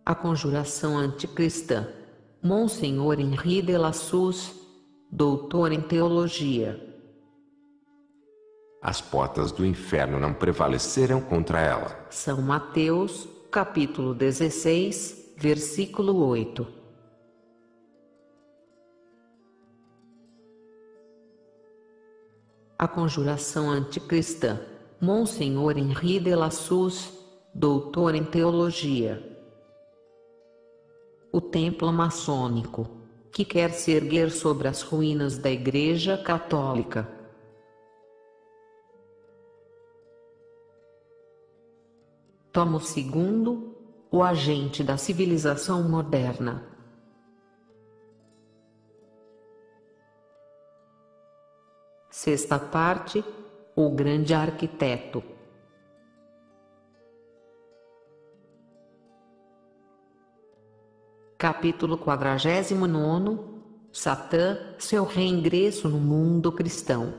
A conjuração anticristã. Monsenhor Henri de Lassus, doutor em teologia. As portas do inferno não prevaleceram contra ela. São Mateus, capítulo 16, versículo 8. A conjuração anticristã. Monsenhor Henri de Lassus, doutor em teologia. O templo maçônico, que quer se erguer sobre as ruínas da Igreja Católica. Tomo II, o agente da civilização moderna. Sexta parte, o grande arquiteto. Capítulo 49, Satã, seu reingresso no mundo cristão.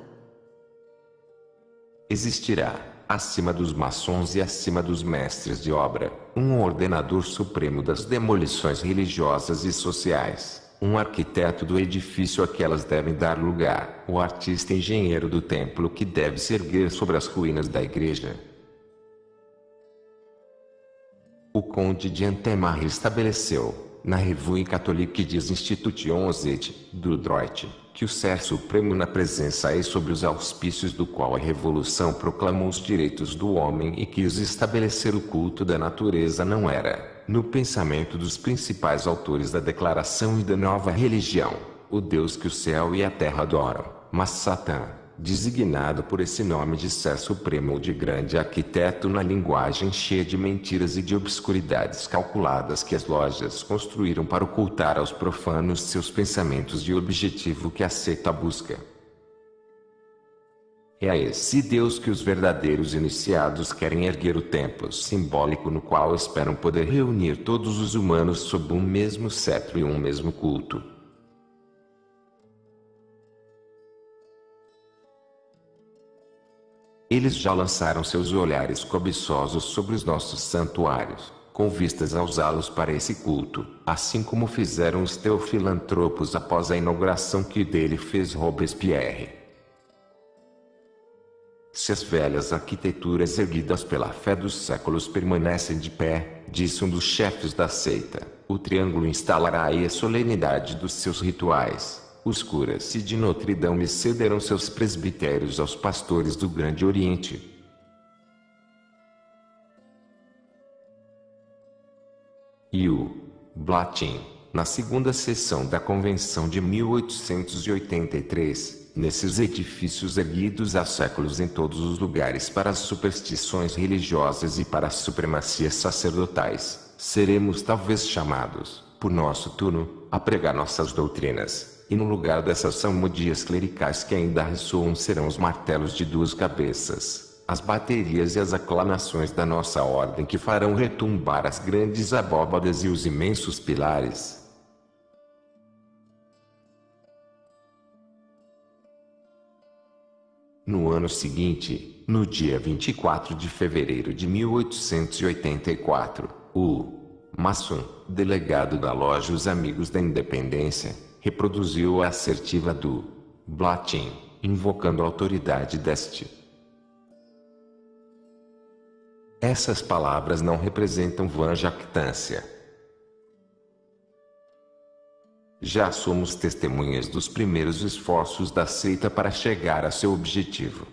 Existirá, acima dos maçons e acima dos mestres de obra, um ordenador supremo das demolições religiosas e sociais, um arquiteto do edifício a que elas devem dar lugar, o artista engenheiro do templo que deve se erguer sobre as ruínas da igreja. O conde de Antemar estabeleceu, na Revue Catholique des Institutions et du Droit, que o Ser Supremo na presença é sobre os auspícios do qual a Revolução proclamou os direitos do homem e que os estabelecer o culto da natureza não era, no pensamento dos principais autores da Declaração e da Nova Religião, o Deus que o céu e a terra adoram, mas Satã, designado por esse nome de Ser Supremo ou de grande arquiteto na linguagem cheia de mentiras e de obscuridades calculadas que as lojas construíram para ocultar aos profanos seus pensamentos e o objetivo que a seita busca. É a esse Deus que os verdadeiros iniciados querem erguer o templo simbólico no qual esperam poder reunir todos os humanos sob um mesmo cetro e um mesmo culto. Eles já lançaram seus olhares cobiçosos sobre os nossos santuários, com vistas a usá-los para esse culto, assim como fizeram os teofilantropos após a inauguração que dele fez Robespierre. Se as velhas arquiteturas erguidas pela fé dos séculos permanecem de pé, disse um dos chefes da seita, o triângulo instalará aí a solenidade dos seus rituais. Os curas de Notre Dame cederão seus presbitérios aos pastores do Grande Oriente. E o Blatin, na segunda sessão da Convenção de 1883, nesses edifícios erguidos há séculos em todos os lugares para as superstições religiosas e para as supremacias sacerdotais, seremos talvez chamados, por nosso turno, a pregar nossas doutrinas. E no lugar dessas salmodias clericais que ainda ressoam serão os martelos de duas cabeças, as baterias e as aclamações da nossa ordem que farão retumbar as grandes abóbadas e os imensos pilares. No ano seguinte, no dia 24 de fevereiro de 1884, o maçom, delegado da loja Os Amigos da Independência, reproduziu a assertiva do Blatin, invocando a autoridade deste. Essas palavras não representam vã jactância. Já somos testemunhas dos primeiros esforços da seita para chegar a seu objetivo.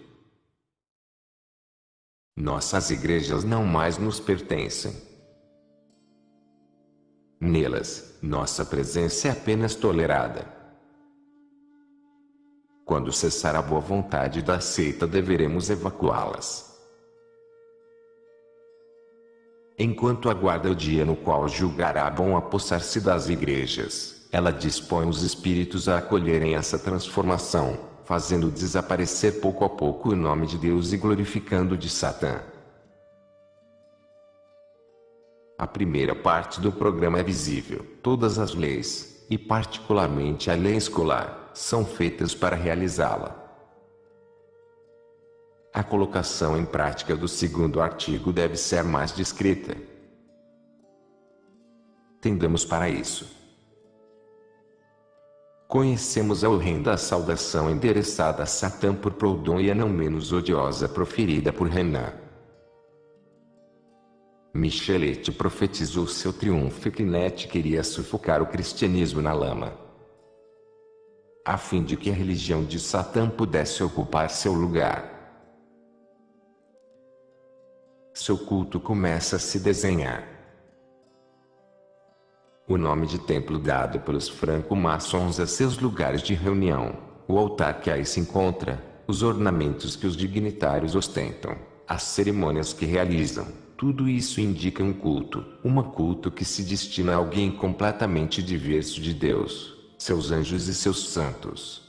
Nossas igrejas não mais nos pertencem. Nelas, nossa presença é apenas tolerada. Quando cessar a boa vontade da seita, deveremos evacuá-las. Enquanto aguarda o dia no qual julgará bom apossar-se das igrejas, ela dispõe os espíritos a acolherem essa transformação, fazendo desaparecer pouco a pouco o nome de Deus e glorificando o de Satã. A primeira parte do programa é visível. Todas as leis, e particularmente a lei escolar, são feitas para realizá-la. A colocação em prática do segundo artigo deve ser mais discreta. Tendamos para isso. Conhecemos a horrenda saudação endereçada a Satã por Proudhon e a não menos odiosa proferida por Renan. Michelet profetizou seu triunfo e Quinet queria sufocar o cristianismo na lama, a fim de que a religião de Satã pudesse ocupar seu lugar. Seu culto começa a se desenhar. O nome de templo dado pelos franco-maçons a seus lugares de reunião, o altar que aí se encontra, os ornamentos que os dignitários ostentam, as cerimônias que realizam, tudo isso indica um culto culto que se destina a alguém completamente diverso de Deus, seus anjos e seus santos.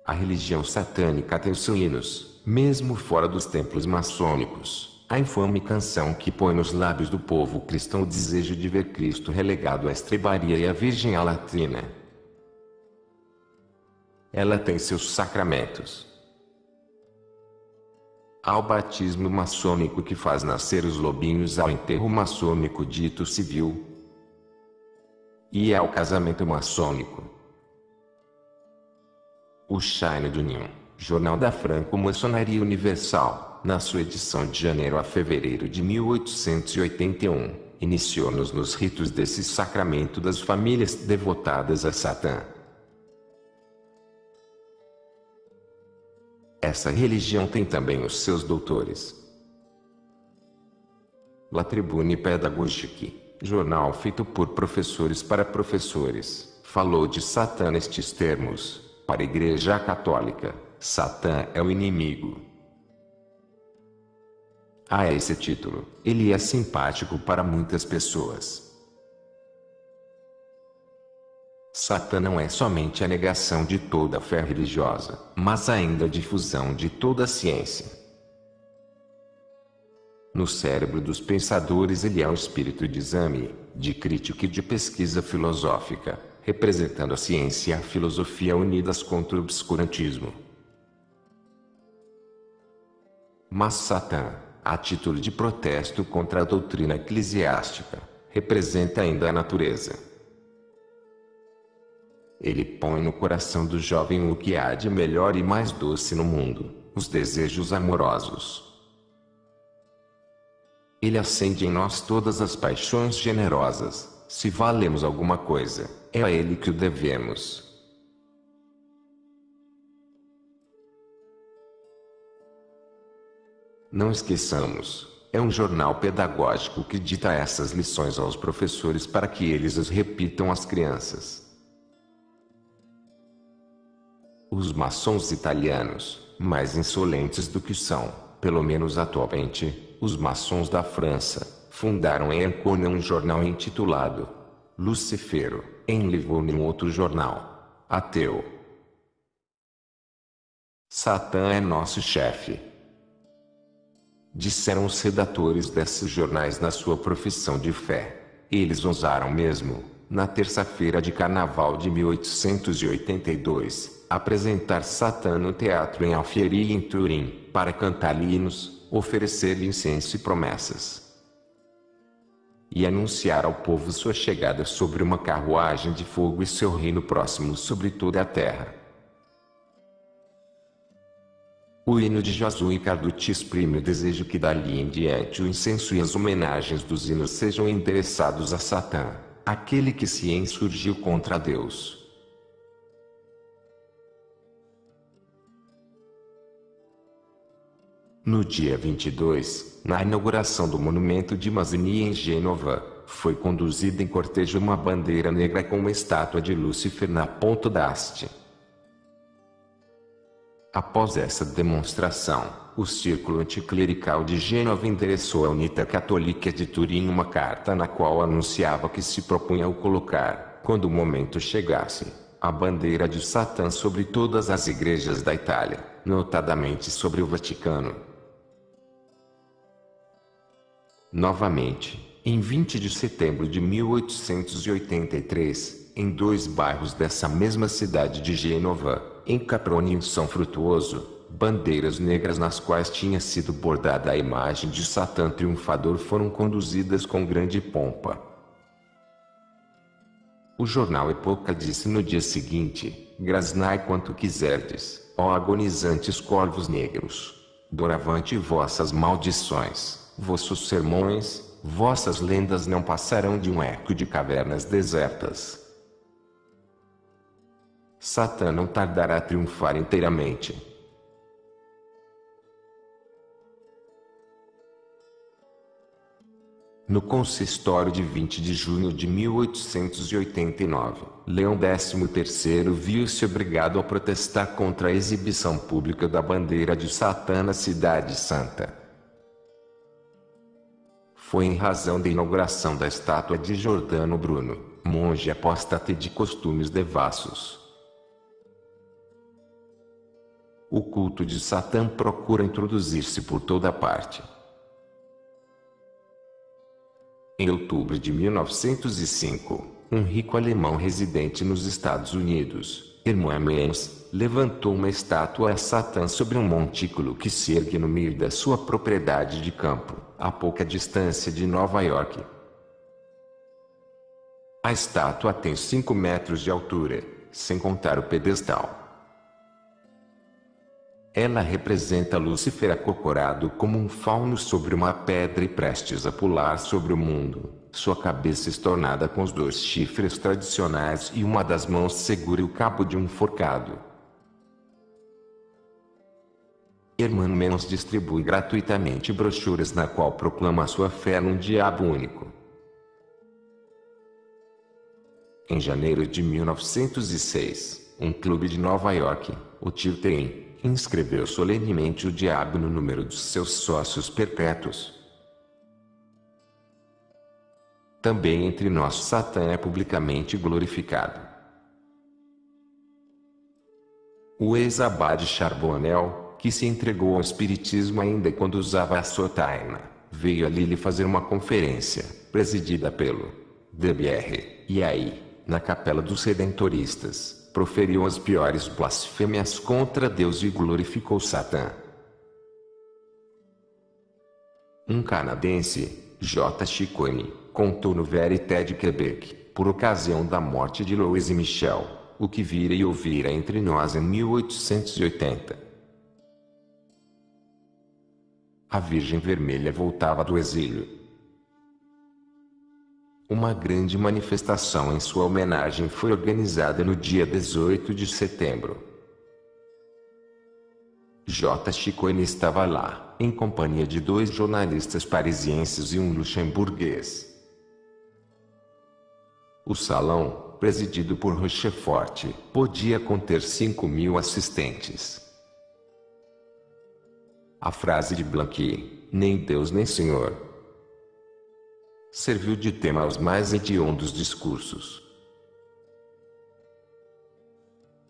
A religião satânica tem seus hinos, mesmo fora dos templos maçônicos. A infame canção que põe nos lábios do povo cristão o desejo de ver Cristo relegado à estrebaria e a Virgem à latrina. Ela tem seus sacramentos. Há o batismo maçônico que faz nascer os lobinhos, ao enterro maçônico dito civil. E há o casamento maçônico. O Shine do Ninho, jornal da Franco-Maçonaria Universal, na sua edição de janeiro a fevereiro de 1881, iniciou-nos nos ritos desse sacramento das famílias devotadas a Satã. Essa religião tem também os seus doutores. La Tribune Pédagogique, jornal feito por professores para professores, falou de Satã nestes termos: para a Igreja Católica, Satã é o inimigo. A esse título, ele é simpático para muitas pessoas. Satã não é somente a negação de toda a fé religiosa, mas ainda a difusão de toda a ciência. No cérebro dos pensadores ele é um espírito de exame, de crítica e de pesquisa filosófica, representando a ciência e a filosofia unidas contra o obscurantismo. Mas Satã, a título de protesto contra a doutrina eclesiástica, representa ainda a natureza. Ele põe no coração do jovem o que há de melhor e mais doce no mundo, os desejos amorosos. Ele acende em nós todas as paixões generosas. Se valemos alguma coisa, é a ele que o devemos. Não esqueçamos, é um jornal pedagógico que dita essas lições aos professores para que eles as repitam às crianças. Os maçons italianos, mais insolentes do que são, pelo menos atualmente, os maçons da França, fundaram em Ancona um jornal intitulado Lucifero, em Livorno um outro jornal, ateu. Satã é nosso chefe, disseram os redatores desses jornais na sua profissão de fé. Eles ousaram mesmo, na terça-feira de carnaval de 1882, apresentar Satã no teatro em Alfieri em Turim, para cantar-lhe hinos, oferecer-lhe incenso e promessas, e anunciar ao povo sua chegada sobre uma carruagem de fogo e seu reino próximo sobre toda a terra. O hino de Josué Carducci exprime o desejo que dali em diante o incenso e as homenagens dos hinos sejam endereçados a Satã, aquele que se insurgiu contra Deus. No dia 22, na inauguração do monumento de Mazzini em Gênova, foi conduzida em cortejo uma bandeira negra com uma estátua de Lúcifer na ponta da haste. Após essa demonstração, o Círculo Anticlerical de Gênova endereçou à Unità Cattolica de Turim uma carta na qual anunciava que se propunha a colocar, quando o momento chegasse, a bandeira de Satã sobre todas as igrejas da Itália, notadamente sobre o Vaticano. Novamente, em 20 de setembro de 1883, em dois bairros dessa mesma cidade de Gênova, em Caproni e em São Frutuoso, bandeiras negras nas quais tinha sido bordada a imagem de Satã triunfador foram conduzidas com grande pompa. O jornal Época disse no dia seguinte: grasnai quanto quiserdes, ó agonizantes corvos negros. Doravante vossas maldições, vossos sermões, vossas lendas não passarão de um eco de cavernas desertas. Satã não tardará a triunfar inteiramente. No consistório de 20 de junho de 1889, Leão XIII viu-se obrigado a protestar contra a exibição pública da bandeira de Satã na Cidade Santa. Foi em razão da inauguração da estátua de Giordano Bruno, monge apóstata e de costumes devassos. O culto de Satã procura introduzir-se por toda parte. Em outubro de 1905, um rico alemão residente nos Estados Unidos, Hermann Menz, levantou uma estátua a Satã sobre um montículo que se ergue no meio da sua propriedade de campo, a pouca distância de Nova York. A estátua tem 5 metros de altura, sem contar o pedestal. Ela representa Lúcifer acocorado como um fauno sobre uma pedra e prestes a pular sobre o mundo, sua cabeça estornada com os 2 chifres tradicionais e uma das mãos segura o cabo de um forcado. Hermann Menz distribui gratuitamente brochuras na qual proclama sua fé num diabo único. Em janeiro de 1906, um clube de Nova York, o Tilten, inscreveu solenemente o diabo no número dos seus sócios perpétuos. Também entre nós Satã é publicamente glorificado. O ex-abade Charbonnel, que se entregou ao espiritismo ainda quando usava a sotaina, veio ali lhe fazer uma conferência, presidida pelo D.B.R. E aí, na capela dos Redentoristas, proferiu as piores blasfêmias contra Deus e glorificou Satã. Um canadense, J. Ciccone, contou no Verité de Quebec, por ocasião da morte de Louise Michel, o que vira e ouvira entre nós em 1880. A Virgem Vermelha voltava do exílio. Uma grande manifestação em sua homenagem foi organizada no dia 18 de setembro. J. Ciccone estava lá, em companhia de 2 jornalistas parisienses e um luxemburguês. O salão, presidido por Rochefort, podia conter 5.000 assistentes. A frase de Blanqui, nem Deus nem Senhor, serviu de tema aos mais hediondos discursos.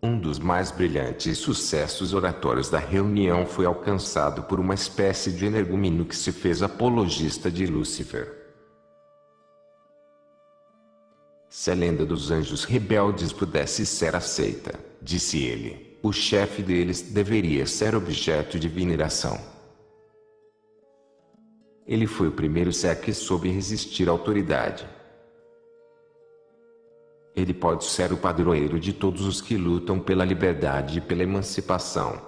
Um dos mais brilhantes sucessos oratórios da reunião foi alcançado por uma espécie de energúmeno que se fez apologista de Lúcifer. Se a lenda dos anjos rebeldes pudesse ser aceita, disse ele, o chefe deles deveria ser objeto de veneração. Ele foi o primeiro ser que soube resistir à autoridade. Ele pode ser o padroeiro de todos os que lutam pela liberdade e pela emancipação.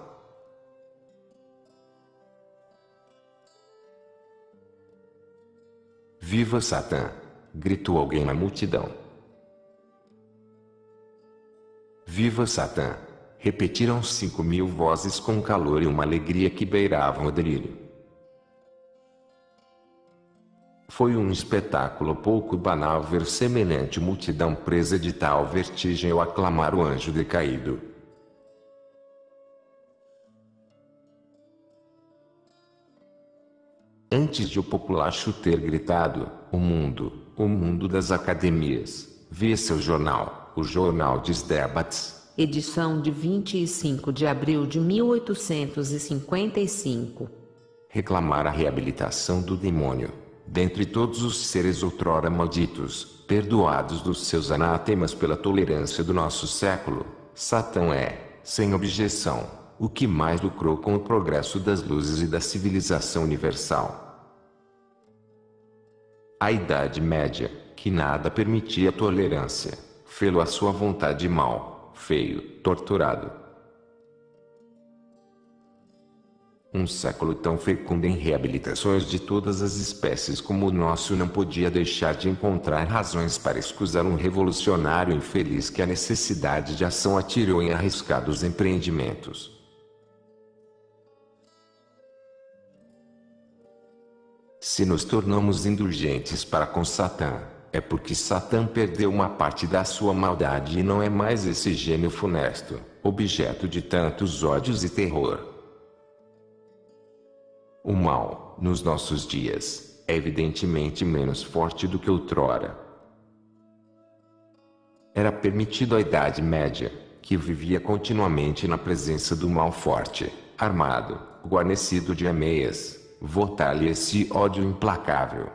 Viva Satã! Gritou alguém na multidão. Viva Satã! Repetiram 5.000 vozes com calor e uma alegria que beiravam o delírio. Foi um espetáculo pouco banal ver semelhante multidão presa de tal vertigem ao aclamar o anjo decaído. Antes de o populacho ter gritado, o mundo das academias, via seu jornal, o Jornal des Débats. Edição de 25 de abril de 1855. Reclamar a reabilitação do demônio. Dentre todos os seres outrora malditos, perdoados dos seus anatemas pela tolerância do nosso século, Satã é, sem objeção, o que mais lucrou com o progresso das luzes e da civilização universal. A Idade Média, que nada permitia a tolerância, fê-lo à sua vontade mal, feio, torturado. Um século tão fecundo em reabilitações de todas as espécies como o nosso não podia deixar de encontrar razões para escusar um revolucionário infeliz que a necessidade de ação atirou em arriscados empreendimentos. Se nos tornamos indulgentes para com Satã, é porque Satã perdeu uma parte da sua maldade e não é mais esse gênio funesto, objeto de tantos ódios e terror. O mal, nos nossos dias, é evidentemente menos forte do que outrora. Era permitido à Idade Média, que vivia continuamente na presença do mal forte, armado, guarnecido de ameias, votar-lhe esse ódio implacável.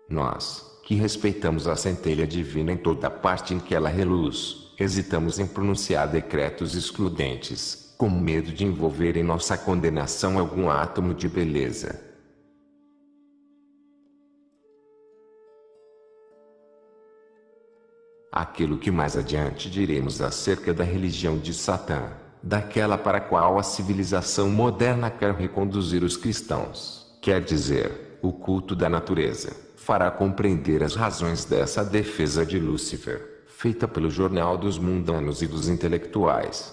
Nós, que respeitamos a centelha divina em toda parte em que ela reluz, hesitamos em pronunciar decretos excludentes, com medo de envolver em nossa condenação algum átomo de beleza. Aquilo que mais adiante diremos acerca da religião de Satã, daquela para a qual a civilização moderna quer reconduzir os cristãos, quer dizer, o culto da natureza, fará compreender as razões dessa defesa de Lúcifer, feita pelo jornal dos mundanos e dos intelectuais.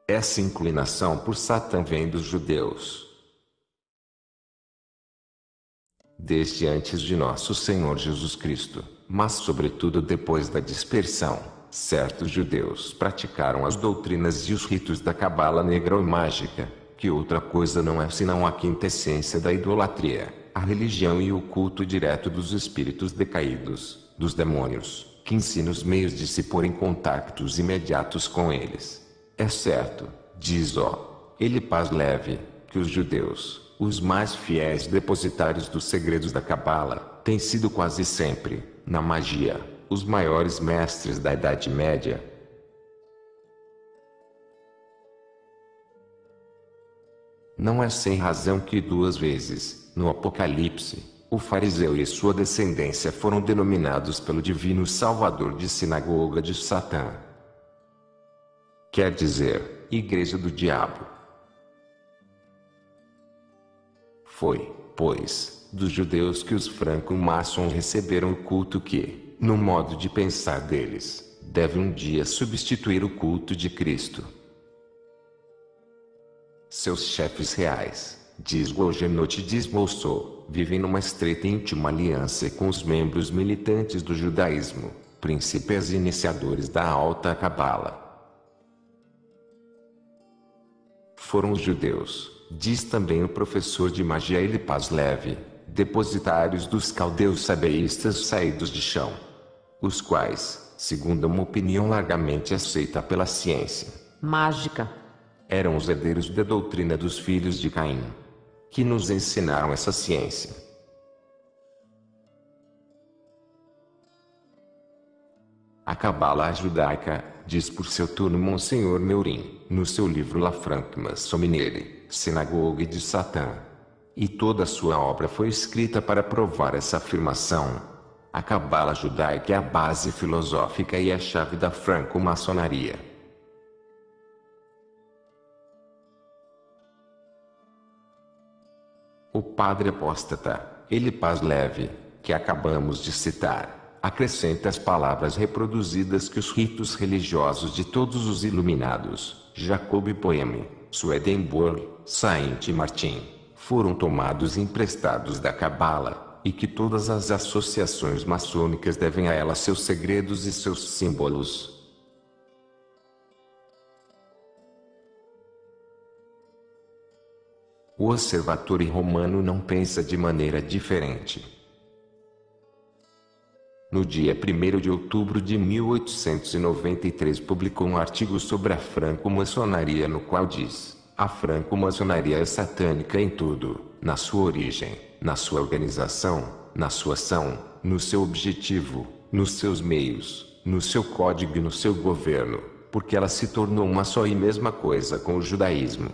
Essa inclinação por Satã vem dos judeus. Desde antes de nosso Senhor Jesus Cristo, mas sobretudo depois da dispersão, certos judeus praticaram as doutrinas e os ritos da cabala negra ou mágica, que outra coisa não é senão a quintessência da idolatria, a religião e o culto direto dos espíritos decaídos, dos demônios, que ensina os meios de se pôr em contactos imediatos com eles. É certo, diz Eliphas Levi, que os judeus, os mais fiéis depositários dos segredos da cabala, têm sido quase sempre, na magia, os maiores mestres da Idade Média. Não é sem razão que duas vezes, no Apocalipse, o fariseu e sua descendência foram denominados pelo divino Salvador de sinagoga de Satã. Quer dizer, igreja do diabo. Foi, pois, dos judeus que os franco-maçons receberam o culto que, no modo de pensar deles, deve um dia substituir o culto de Cristo. Seus chefes reais, diz Golgenot e diz Mousseau, vivem numa estreita e íntima aliança com os membros militantes do judaísmo, príncipes e iniciadores da alta cabala. Foram os judeus, diz também o professor de magia Eliphas Levi, depositários dos caldeus sabeístas saídos de chão, os quais, segundo uma opinião largamente aceita pela ciência mágica, eram os herdeiros da doutrina dos filhos de Caim, que nos ensinaram essa ciência. A cabala judaica, diz por seu turno Monsenhor Meurin, no seu livro La Franc-Maçonnerie, Sinagogue de Satã. E toda a sua obra foi escrita para provar essa afirmação. A cabala judaica é a base filosófica e a chave da franco-maçonaria. O padre apóstata, Eliphas Levi, que acabamos de citar, acrescenta as palavras reproduzidas que os ritos religiosos de todos os iluminados, Jacob Boehme, Swedenborg, Saint-Martin, foram tomados e emprestados da cabala, e que todas as associações maçônicas devem a ela seus segredos e seus símbolos. O Osservatore Romano não pensa de maneira diferente. No dia 1º de outubro de 1893 publicou um artigo sobre a franco-maçonaria no qual diz: a franco-maçonaria é satânica em tudo, na sua origem, na sua organização, na sua ação, no seu objetivo, nos seus meios, no seu código e no seu governo, porque ela se tornou uma só e mesma coisa com o judaísmo.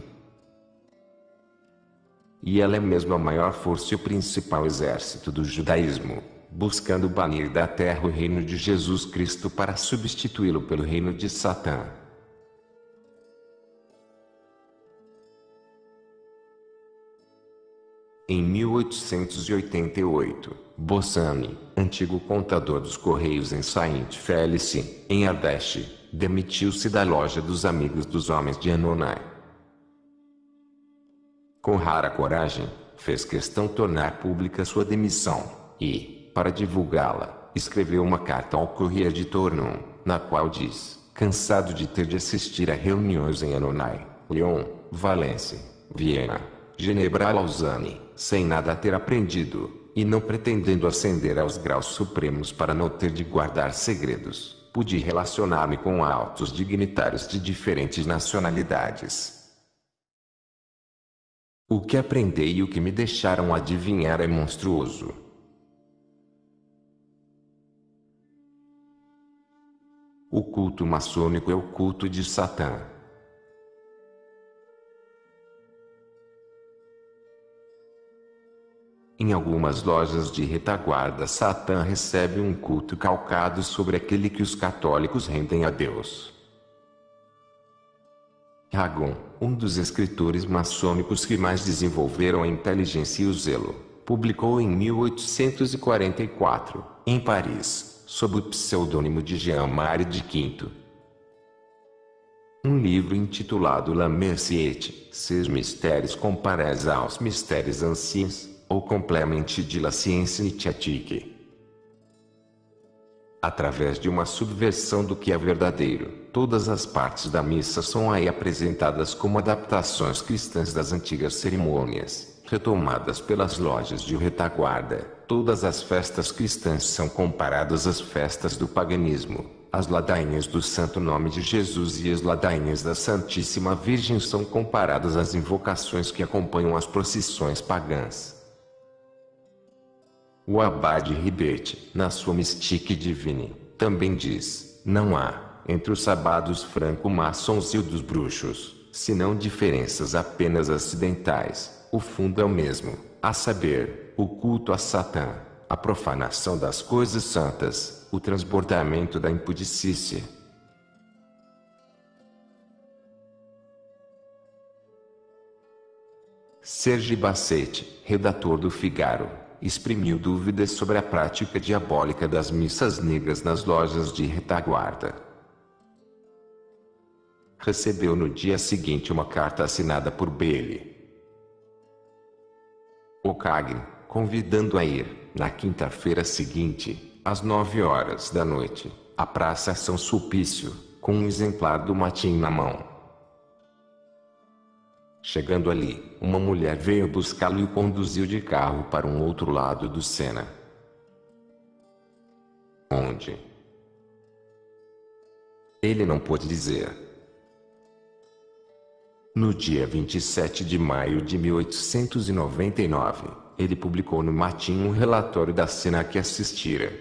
E ela é mesmo a maior força e o principal exército do judaísmo, buscando banir da terra o reino de Jesus Cristo para substituí-lo pelo reino de Satã. Em 1888, Bossani, antigo contador dos Correios em Saint Felice, em Ardèche, demitiu-se da loja dos Amigos dos Homens de Anonai. Com rara coragem, fez questão tornar pública sua demissão, e, para divulgá-la, escreveu uma carta ao Corriere de Tournon, na qual diz, cansado de ter de assistir a reuniões em Anonai, Lyon, Valência, Viena, Genebra, Lausanne, sem nada ter aprendido, e não pretendendo ascender aos graus supremos para não ter de guardar segredos, pude relacionar-me com altos dignitários de diferentes nacionalidades. O que aprendi e o que me deixaram adivinhar é monstruoso. O culto maçônico é o culto de Satã. Em algumas lojas de retaguarda, Satã recebe um culto calcado sobre aquele que os católicos rendem a Deus. Ragon, um dos escritores maçônicos que mais desenvolveram a inteligência e o zelo, publicou em 1844, em Paris, sob o pseudônimo de Jean-Marie de Quinto, um livro intitulado La Merciete, Ses mystères comparés aos mystères anciens, ou Complément de la science initiatique. Através de uma subversão do que é verdadeiro, todas as partes da missa são aí apresentadas como adaptações cristãs das antigas cerimônias, retomadas pelas lojas de retaguarda. Todas as festas cristãs são comparadas às festas do paganismo. As ladainhas do Santo Nome de Jesus e as ladainhas da Santíssima Virgem são comparadas às invocações que acompanham as procissões pagãs. O Abade Ribet, na sua Mystique Divine, também diz, não há, entre os sabados franco-maçons e o dos bruxos, senão diferenças apenas acidentais, o fundo é o mesmo, a saber, o culto a Satã, a profanação das coisas santas, o transbordamento da impudicícia. Serge Basset, redator do Figaro, exprimiu dúvidas sobre a prática diabólica das missas negras nas lojas de retaguarda. Recebeu no dia seguinte uma carta assinada por Bailey O'Kagan, convidando a ir, na quinta-feira seguinte, às 9 horas da noite, à Praça São Sulpício, com um exemplar do Matin na mão. Chegando ali, uma mulher veio buscá-lo e o conduziu de carro para um outro lado do Sena. Onde? Ele não pôde dizer. No dia 27 de maio de 1899, ele publicou no Matin um relatório da cena a que assistira.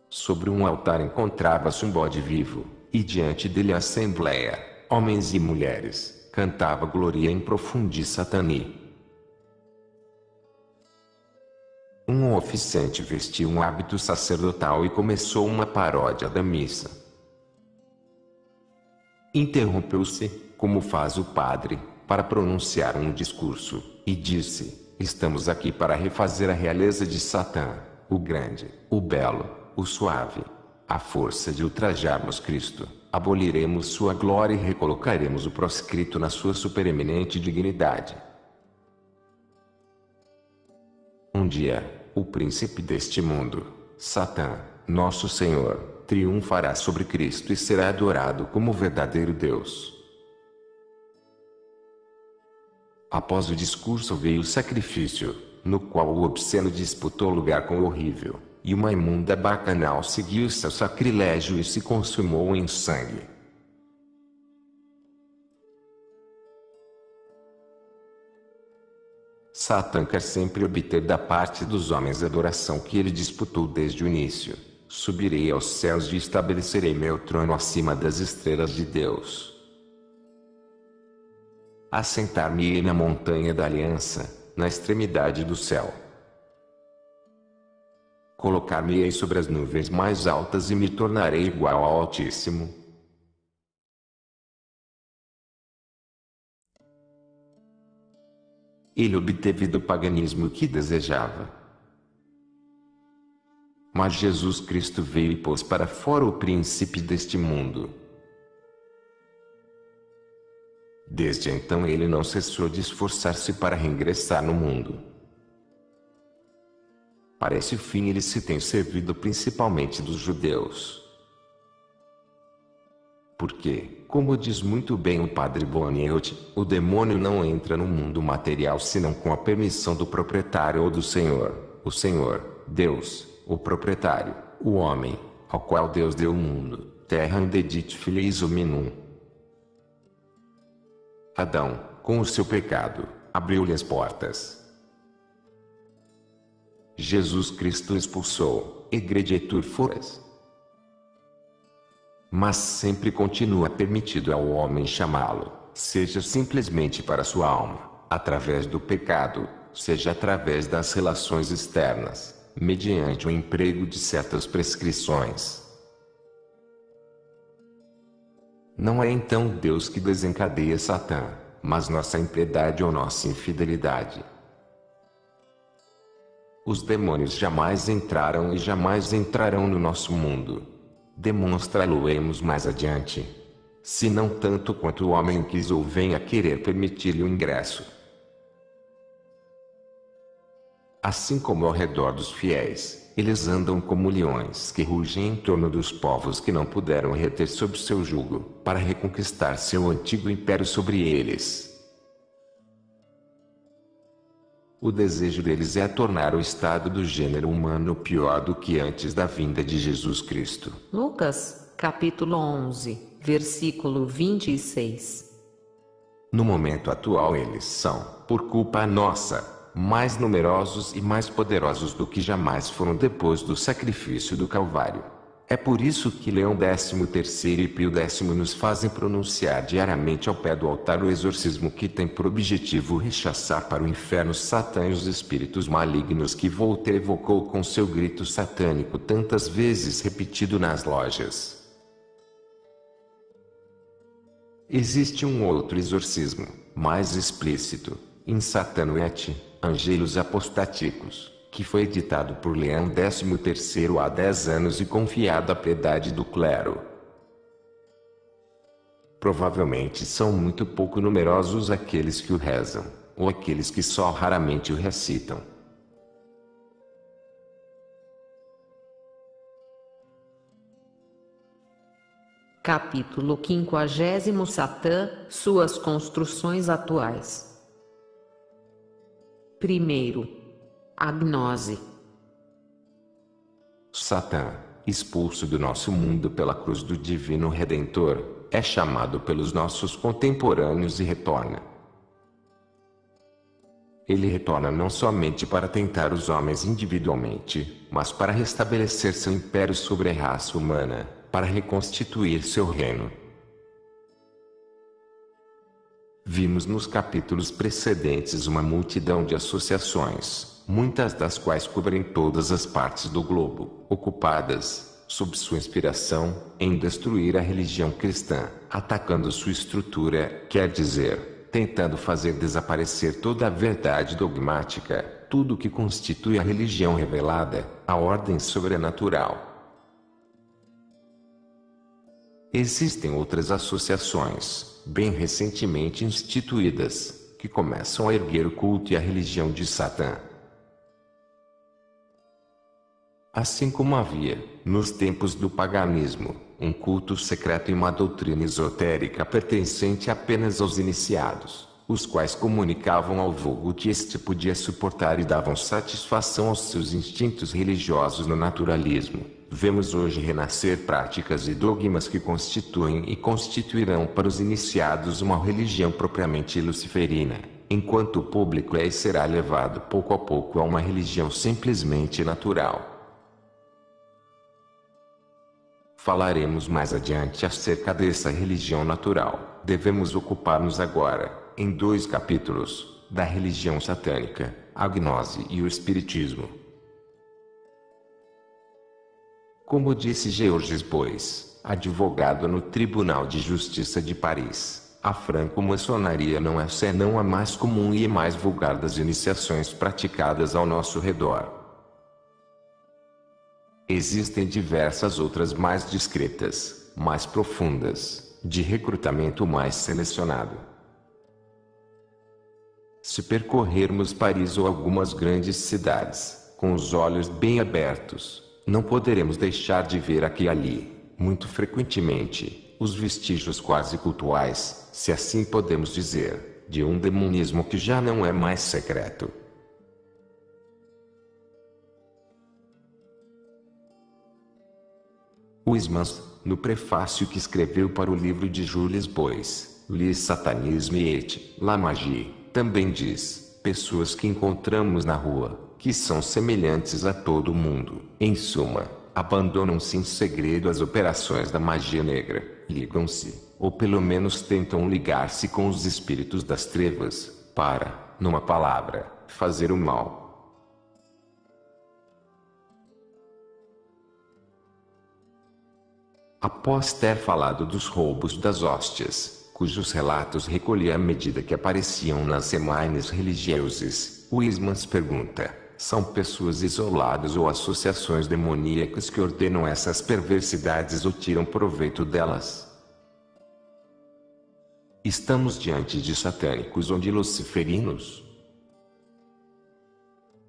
Sobre um altar encontrava-se um bode vivo, e diante dele a assembleia, homens e mulheres, cantava Gloria in profundi Satani. Um oficiante vestiu um hábito sacerdotal e começou uma paródia da missa. Interrompeu-se, como faz o padre, para pronunciar um discurso, e disse, estamos aqui para refazer a realeza de Satã, o grande, o belo, o suave. A força de ultrajarmos Cristo, aboliremos sua glória e recolocaremos o proscrito na sua supereminente dignidade. Um dia, o príncipe deste mundo, Satã, nosso Senhor, triunfará sobre Cristo e será adorado como verdadeiro Deus. Após o discurso veio o sacrifício, no qual o obsceno disputou lugar com o horrível. E uma imunda bacanal seguiu seu sacrilégio e se consumou em sangue. Satã quer sempre obter da parte dos homens a adoração que ele disputou desde o início. Subirei aos céus e estabelecerei meu trono acima das estrelas de Deus. Assentar-me-ei na montanha da aliança, na extremidade do céu. Colocar-me-ei sobre as nuvens mais altas e me tornarei igual ao Altíssimo. Ele obteve do paganismo o que desejava. Mas Jesus Cristo veio e pôs para fora o príncipe deste mundo. Desde então ele não cessou de esforçar-se para reingressar no mundo. Para esse fim ele se tem servido principalmente dos judeus. Porque, como diz muito bem o padre Bonniot, o demônio não entra no mundo material senão com a permissão do proprietário ou do Senhor, o Senhor, Deus, o proprietário, o homem, ao qual Deus deu o mundo, terra dedit filiis hominum. Adão, com o seu pecado, abriu-lhe as portas. Jesus Cristo expulsou, egregetur foras. Mas sempre continua permitido ao homem chamá-lo, seja simplesmente para sua alma, através do pecado, seja através das relações externas, mediante o emprego de certas prescrições. Não é então Deus que desencadeia Satã, mas nossa impiedade ou nossa infidelidade. Os demônios jamais entraram e jamais entrarão no nosso mundo. Demonstrá-lo-emos mais adiante. Se não tanto quanto o homem quis ou venha a querer permitir-lhe o ingresso. Assim como ao redor dos fiéis, eles andam como leões que rugem em torno dos povos que não puderam reter sob seu jugo, para reconquistar seu antigo império sobre eles. O desejo deles é tornar o estado do gênero humano pior do que antes da vinda de Jesus Cristo. Lucas, capítulo 11, versículo 26. No momento atual eles são, por culpa nossa, mais numerosos e mais poderosos do que jamais foram depois do sacrifício do Calvário. É por isso que Leão XIII e Pio X nos fazem pronunciar diariamente ao pé do altar o exorcismo que tem por objetivo rechaçar para o inferno Satã e os espíritos malignos que Voltaire evocou com seu grito satânico tantas vezes repetido nas lojas. Existe um outro exorcismo, mais explícito, in Satano et Angelos Apostaticos, que foi editado por Leão XIII há 10 anos e confiado à piedade do clero. Provavelmente são muito pouco numerosos aqueles que o rezam, ou aqueles que só raramente o recitam. Capítulo 50. Satã, suas construções atuais. Primeiro, a gnose. Satã, expulso do nosso mundo pela cruz do Divino Redentor, é chamado pelos nossos contemporâneos e retorna. Ele retorna não somente para tentar os homens individualmente, mas para restabelecer seu império sobre a raça humana, para reconstituir seu reino. Vimos nos capítulos precedentes uma multidão de associações, muitas das quais cobrem todas as partes do globo, ocupadas, sob sua inspiração, em destruir a religião cristã, atacando sua estrutura, quer dizer, tentando fazer desaparecer toda a verdade dogmática, tudo o que constitui a religião revelada, a ordem sobrenatural. Existem outras associações, bem recentemente instituídas, que começam a erguer o culto e a religião de Satã. Assim como havia, nos tempos do paganismo, um culto secreto e uma doutrina esotérica pertencente apenas aos iniciados, os quais comunicavam ao vulgo que este podia suportar e davam satisfação aos seus instintos religiosos no naturalismo, vemos hoje renascer práticas e dogmas que constituem e constituirão para os iniciados uma religião propriamente luciferina, enquanto o público é e será levado pouco a pouco a uma religião simplesmente natural. Falaremos mais adiante acerca dessa religião natural. Devemos ocupar-nos agora, em 2 capítulos, da religião satânica, a gnose e o espiritismo. Como disse Georges Bois, advogado no Tribunal de Justiça de Paris, a franco-maçonaria não é senão a mais comum e mais vulgar das iniciações praticadas ao nosso redor. Existem diversas outras mais discretas, mais profundas, de recrutamento mais selecionado. Se percorrermos Paris ou algumas grandes cidades, com os olhos bem abertos, não poderemos deixar de ver aqui e ali, muito frequentemente, os vestígios quase cultuais, se assim podemos dizer, de um demonismo que já não é mais secreto. Huysmans, no prefácio que escreveu para o livro de Jules Bois, Le Satanisme et la Magie, também diz: pessoas que encontramos na rua, que são semelhantes a todo mundo, em suma, abandonam-se em segredo às operações da magia negra, ligam-se, ou pelo menos tentam ligar-se com os espíritos das trevas, para, numa palavra, fazer o mal. Após ter falado dos roubos das hóstias, cujos relatos recolhi à medida que apareciam nas semaines religiosas, Huysmans pergunta: são pessoas isoladas ou associações demoníacas que ordenam essas perversidades ou tiram proveito delas? Estamos diante de satânicos ou de luciferinos?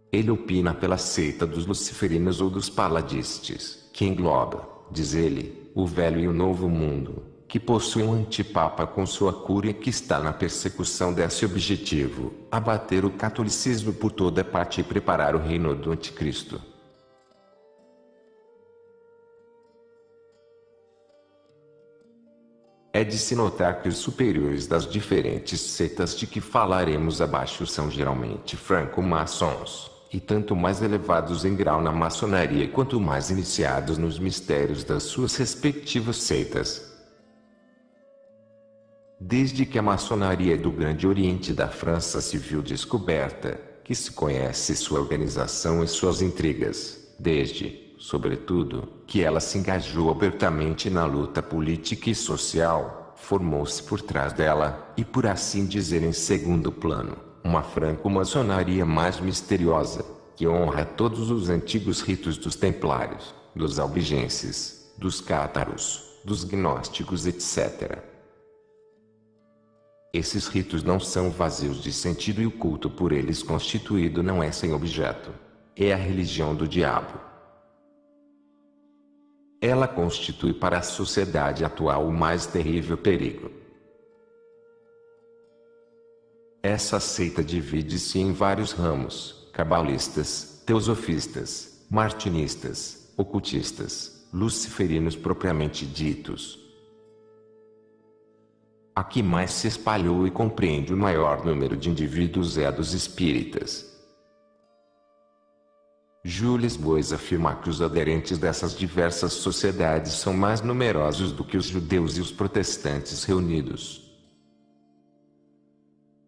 Ele opina pela seita dos luciferinos ou dos paladistes, que engloba, diz ele, o velho e o novo mundo, que possui um antipapa com sua cúria que está na persecução desse objetivo, abater o catolicismo por toda parte e preparar o reino do anticristo. É de se notar que os superiores das diferentes seitas de que falaremos abaixo são geralmente franco-maçons, e tanto mais elevados em grau na maçonaria quanto mais iniciados nos mistérios das suas respectivas seitas. Desde que a maçonaria do Grande Oriente da França se viu descoberta, que se conhece sua organização e suas intrigas, desde, sobretudo, que ela se engajou abertamente na luta política e social, formou-se por trás dela, e por assim dizer em segundo plano, uma franco-maçonaria mais misteriosa, que honra todos os antigos ritos dos templários, dos albigenses, dos cátaros, dos gnósticos, etc. Esses ritos não são vazios de sentido e o culto por eles constituído não é sem objeto. É a religião do diabo. Ela constitui para a sociedade atual o mais terrível perigo. Essa seita divide-se em vários ramos: cabalistas, teosofistas, martinistas, ocultistas, luciferinos propriamente ditos. A que mais se espalhou e compreende o maior número de indivíduos é a dos espíritas. Jules Bois afirma que os aderentes dessas diversas sociedades são mais numerosos do que os judeus e os protestantes reunidos.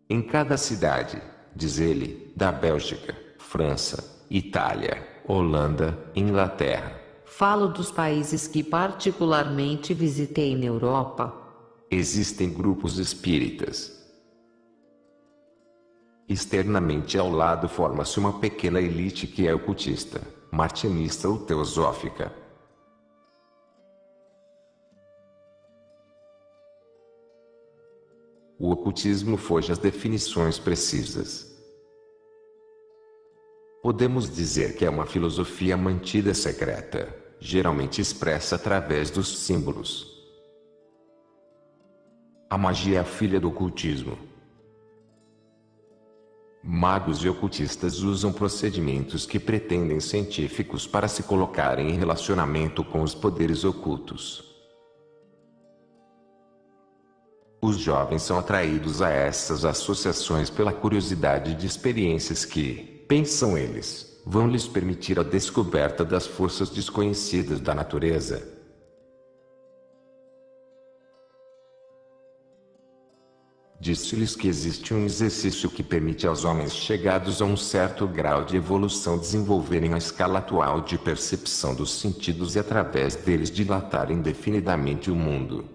Em cada cidade, diz ele, da Bélgica, França, Itália, Holanda, Inglaterra. Falo dos países que particularmente visitei na Europa. Existem grupos espíritas. Externamente ao lado forma-se uma pequena elite que é ocultista, martinista ou teosófica. O ocultismo foge às definições precisas. Podemos dizer que é uma filosofia mantida secreta, geralmente expressa através dos símbolos. A magia é a filha do ocultismo. Magos e ocultistas usam procedimentos que pretendem científicos para se colocarem em relacionamento com os poderes ocultos. Os jovens são atraídos a essas associações pela curiosidade de experiências que, pensam eles, vão lhes permitir a descoberta das forças desconhecidas da natureza. Disse-lhes que existe um exercício que permite aos homens chegados a um certo grau de evolução desenvolverem a escala atual de percepção dos sentidos e através deles dilatarem indefinidamente o mundo.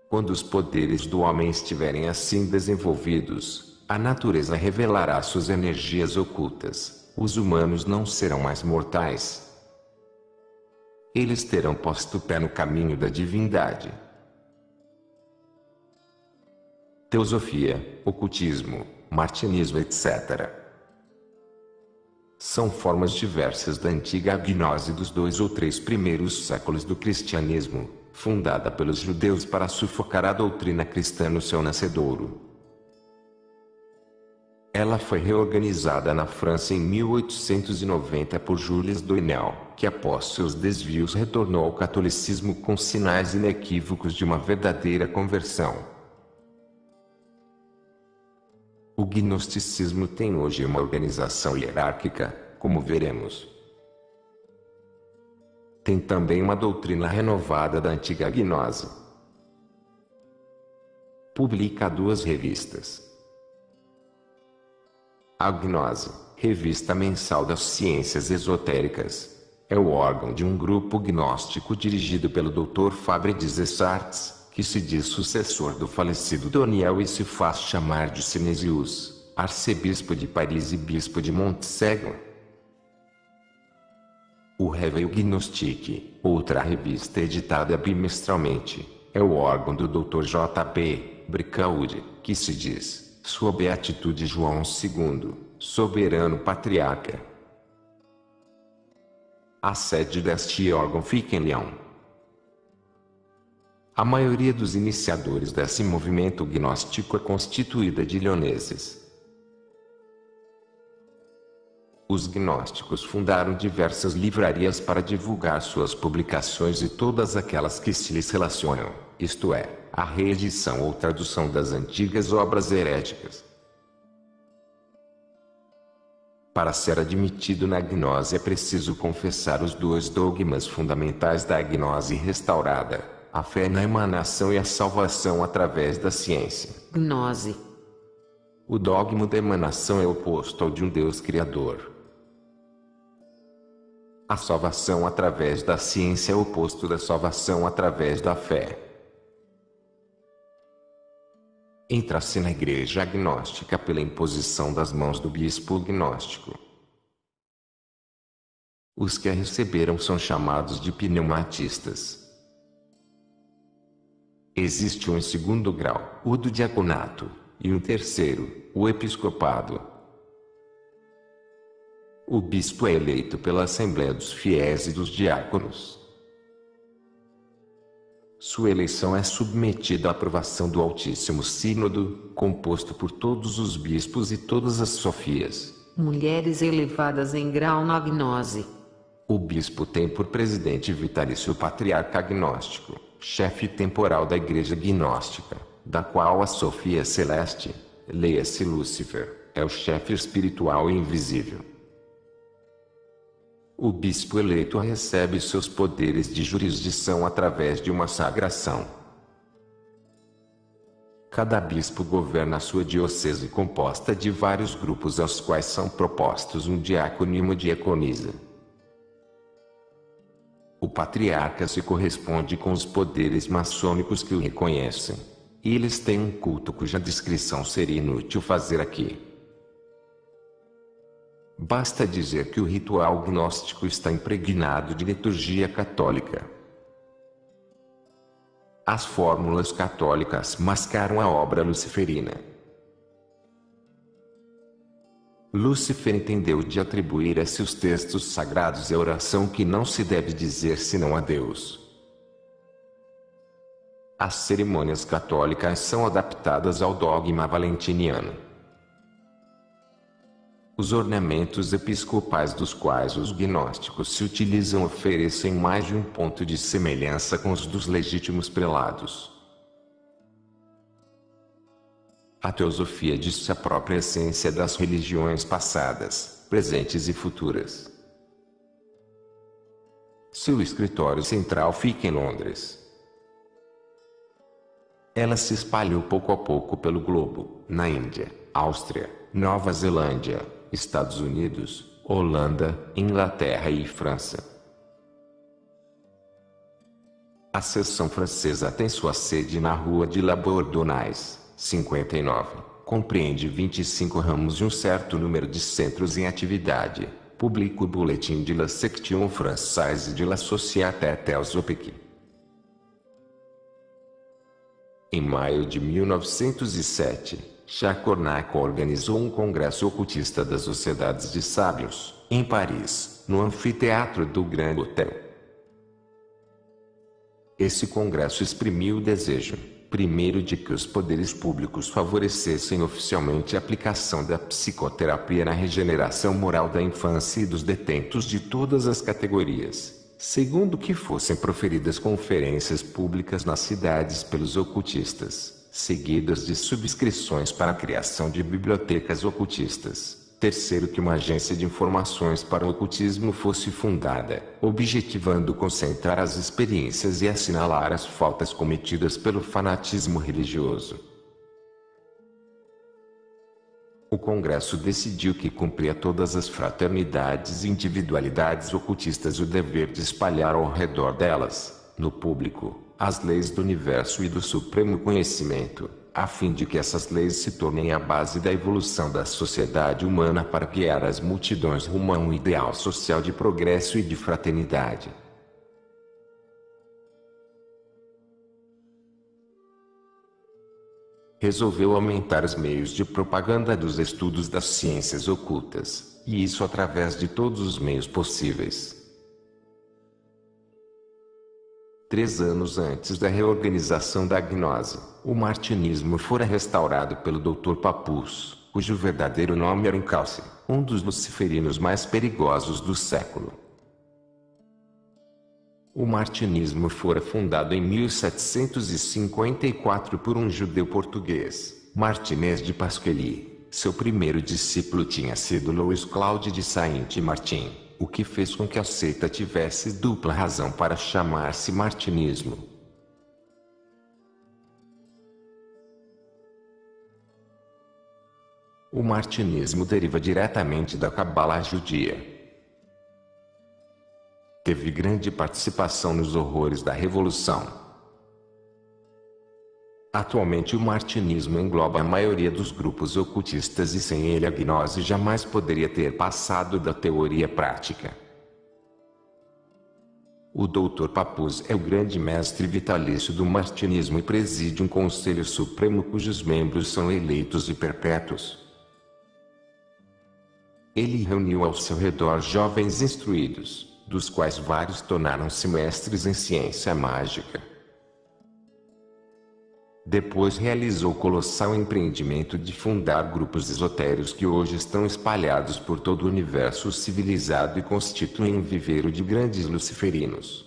Quando os poderes do homem estiverem assim desenvolvidos, a natureza revelará suas energias ocultas. Os humanos não serão mais mortais. Eles terão posto o pé no caminho da divindade. Teosofia, ocultismo, martinismo, etc. São formas diversas da antiga gnose dos 2 ou 3 primeiros séculos do cristianismo, fundada pelos judeus para sufocar a doutrina cristã no seu nascedouro. Ela foi reorganizada na França em 1890 por Jules Doinel, que após seus desvios retornou ao catolicismo com sinais inequívocos de uma verdadeira conversão. O gnosticismo tem hoje uma organização hierárquica, como veremos. Tem também uma doutrina renovada da antiga gnose. Publica 2 revistas. A Gnose, revista mensal das ciências esotéricas, é o órgão de um grupo gnóstico dirigido pelo Dr. Fabre des Essarts, que se diz sucessor do falecido Doniel e se faz chamar de Synesius, arcebispo de Paris e bispo de Montsegur. O Réveil Gnostique, outra revista editada bimestralmente, é o órgão do Dr. J. B. Bricaud, que se diz, Sua Beatitude João II, soberano patriarca. A sede deste órgão fica em Lyon. A maioria dos iniciadores desse movimento gnóstico é constituída de lioneses. Os gnósticos fundaram diversas livrarias para divulgar suas publicações e todas aquelas que se lhes relacionam, isto é, a reedição ou tradução das antigas obras heréticas. Para ser admitido na gnose é preciso confessar os 2 dogmas fundamentais da gnose restaurada: a fé na emanação e a salvação através da ciência. Gnose. O dogma da emanação é oposto ao de um Deus criador. A salvação através da ciência é oposto da salvação através da fé. Entra-se na igreja agnóstica pela imposição das mãos do bispo gnóstico. Os que a receberam são chamados de pneumatistas. Existe um 2º grau, o do diaconato, e um 3º, o episcopado. O bispo é eleito pela Assembleia dos Fiéis e dos Diáconos. Sua eleição é submetida à aprovação do Altíssimo Sínodo, composto por todos os bispos e todas as sofias. Mulheres elevadas em grau na gnose. O bispo tem por presidente vitalício o patriarca agnóstico, chefe temporal da igreja gnóstica, da qual a Sofia Celeste, leia-se Lúcifer, é o chefe espiritual e invisível. O bispo eleito recebe seus poderes de jurisdição através de uma sagração. Cada bispo governa a sua diocese composta de vários grupos aos quais são propostos um diácono e uma diaconisa. O patriarca se corresponde com os poderes maçônicos que o reconhecem. E eles têm um culto cuja descrição seria inútil fazer aqui. Basta dizer que o ritual gnóstico está impregnado de liturgia católica. As fórmulas católicas mascaram a obra luciferina. Lúcifer entendeu de atribuir a seus textos sagrados a oração que não se deve dizer senão a Deus. As cerimônias católicas são adaptadas ao dogma valentiniano. Os ornamentos episcopais dos quais os gnósticos se utilizam oferecem mais de um ponto de semelhança com os dos legítimos prelados. A teosofia diz-se a própria essência das religiões passadas, presentes e futuras. Seu escritório central fica em Londres. Ela se espalhou pouco a pouco pelo globo, na Índia, Áustria, Nova Zelândia, Estados Unidos, Holanda, Inglaterra e França. A seção francesa tem sua sede na rua de La Bourdonnais, 59. Compreende 25 ramos e um certo número de centros em atividade. Publica o Bulletin de la Section Française de la Société Théosophique. Em maio de 1907, Chacornac organizou um congresso ocultista das Sociedades de Sábios, em Paris, no anfiteatro do Grand Hotel. Esse congresso exprimiu o desejo, primeiro, de que os poderes públicos favorecessem oficialmente a aplicação da psicoterapia na regeneração moral da infância e dos detentos de todas as categorias. Segundo, que fossem proferidas conferências públicas nas cidades pelos ocultistas, seguidas de subscrições para a criação de bibliotecas ocultistas. Terceiro, que uma agência de informações para o ocultismo fosse fundada, objetivando concentrar as experiências e assinalar as faltas cometidas pelo fanatismo religioso. O Congresso decidiu que cumpria a todas as fraternidades e individualidades ocultistas o dever de espalhar ao redor delas, no público, as leis do universo e do supremo conhecimento, a fim de que essas leis se tornem a base da evolução da sociedade humana para guiar as multidões rumo a um ideal social de progresso e de fraternidade. Resolveu aumentar os meios de propaganda dos estudos das ciências ocultas, e isso através de todos os meios possíveis. 3 anos antes da reorganização da gnose, o martinismo fora restaurado pelo Dr. Pappus, cujo verdadeiro nome era Encalce, um dos luciferinos mais perigosos do século. O martinismo fora fundado em 1754 por um judeu português, Martinez de Pasquely. Seu primeiro discípulo tinha sido Louis Claude de Saint-Martin, o que fez com que a seita tivesse dupla razão para chamar-se martinismo. O martinismo deriva diretamente da Cabala judia. Teve grande participação nos horrores da Revolução. Atualmente o martinismo engloba a maioria dos grupos ocultistas e sem ele a gnose jamais poderia ter passado da teoria prática. O Dr. Pappus é o grande mestre vitalício do martinismo e preside um conselho supremo cujos membros são eleitos e perpétuos. Ele reuniu ao seu redor jovens instruídos, dos quais vários tornaram-se mestres em ciência mágica. Depois realizou o colossal empreendimento de fundar grupos esotéricos que hoje estão espalhados por todo o universo civilizado e constituem um viveiro de grandes luciferinos.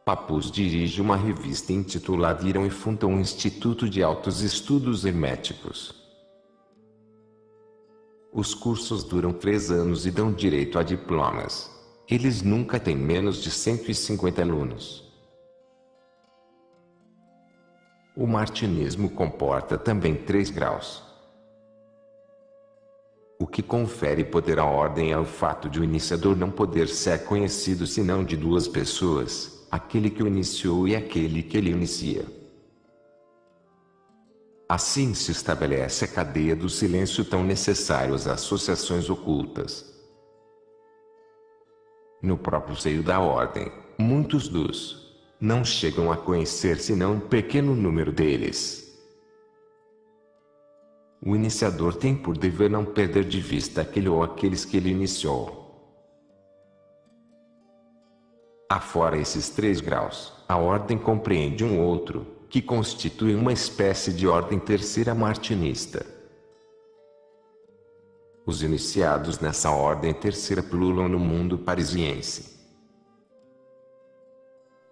Pappus dirige uma revista intitulada Irão e funda um instituto de altos estudos herméticos. Os cursos duram 3 anos e dão direito a diplomas. Eles nunca têm menos de 150 alunos. O martinismo comporta também 3 graus. O que confere poder à ordem é o fato de o iniciador não poder ser conhecido senão de 2 pessoas, aquele que o iniciou e aquele que ele inicia. Assim se estabelece a cadeia do silêncio tão necessário às associações ocultas. No próprio seio da ordem, muitos dos não chegam a conhecer senão um pequeno número deles. O iniciador tem por dever não perder de vista aquele ou aqueles que ele iniciou. Afora esses 3 graus, a ordem compreende um outro, que constitui uma espécie de ordem terceira martinista. Os iniciados nessa ordem terceira pululam no mundo parisiense.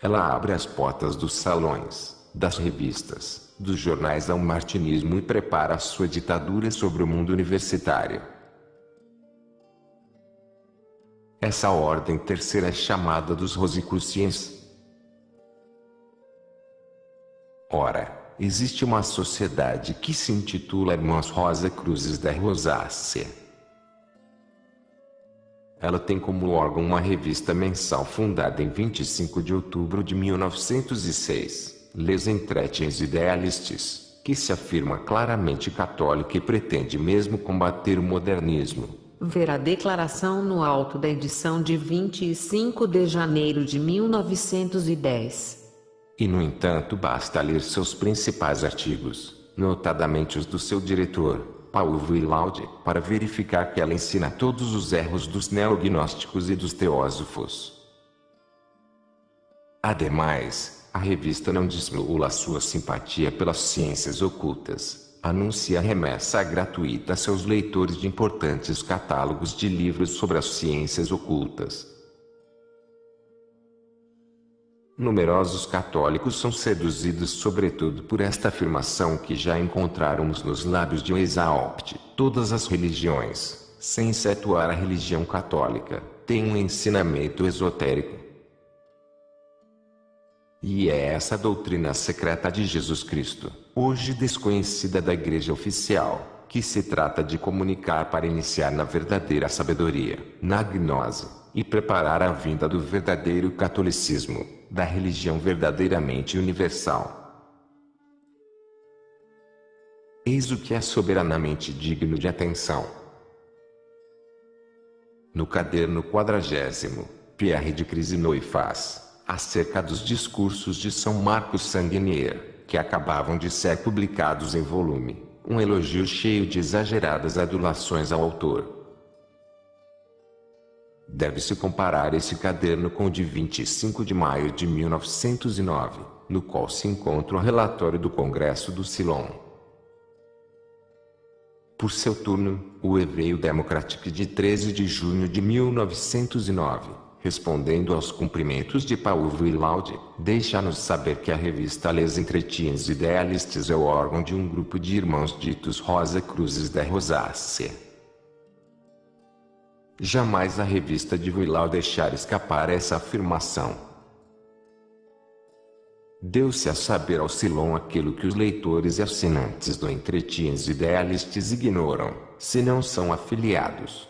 Ela abre as portas dos salões, das revistas, dos jornais ao martinismo e prepara a sua ditadura sobre o mundo universitário. Essa ordem terceira é chamada dos Rosicrucians. Ora, existe uma sociedade que se intitula Irmãos Rosa Cruzes da Rosácea. Ela tem como órgão uma revista mensal fundada em 25 de outubro de 1906, Les Entretiens Idealistes, que se afirma claramente católica e pretende mesmo combater o modernismo. Ver a declaração no alto da edição de 25 de janeiro de 1910. E no entanto basta ler seus principais artigos, notadamente os do seu diretor, Paulo Willaud, para verificar que ela ensina todos os erros dos neognósticos e dos teósofos. Ademais, a revista não dissimula sua simpatia pelas ciências ocultas, anuncia remessa gratuita a seus leitores de importantes catálogos de livros sobre as ciências ocultas. Numerosos católicos são seduzidos sobretudo por esta afirmação que já encontráramos nos lábios de Weishaupt: todas as religiões, sem excetuar a religião católica, têm um ensinamento esotérico. E é essa doutrina secreta de Jesus Cristo, hoje desconhecida da Igreja oficial, que se trata de comunicar para iniciar na verdadeira sabedoria, na gnose, e preparar a vinda do verdadeiro catolicismo, da religião verdadeiramente universal. Eis o que é soberanamente digno de atenção. No caderno 40º, Pierre de Crisinoy faz, acerca dos discursos de São Marcos Sanguinier, que acabavam de ser publicados em volume, um elogio cheio de exageradas adulações ao autor. Deve-se comparar esse caderno com o de 25 de maio de 1909, no qual se encontra o relatório do Congresso do Ceylon. Por seu turno, o Revue Démocratique de 13 de junho de 1909, respondendo aos cumprimentos de Paulo Willaud, deixa-nos saber que a revista Les Entretiens Idealistes é o órgão de um grupo de irmãos ditos Rosa Cruzes da Rosácea. Jamais a revista de Willaud deixar escapar essa afirmação. Deu-se a saber ao Ceylon aquilo que os leitores e assinantes do Entretiens Idealistes ignoram, se não são afiliados.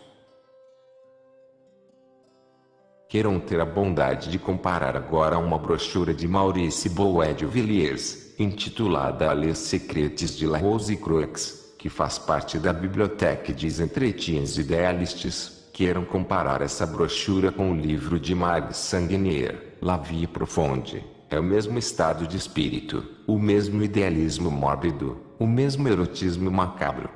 Queiram ter a bondade de comparar agora uma brochura de Maurice Bouet de Villiers, intitulada Les Secrets de la Rosicruix, que faz parte da biblioteca des Entretiens Idealistes. Queiram comparar essa brochura com o livro de Marc Sanguinier, La Vie Profonde. É o mesmo estado de espírito, o mesmo idealismo mórbido, o mesmo erotismo macabro.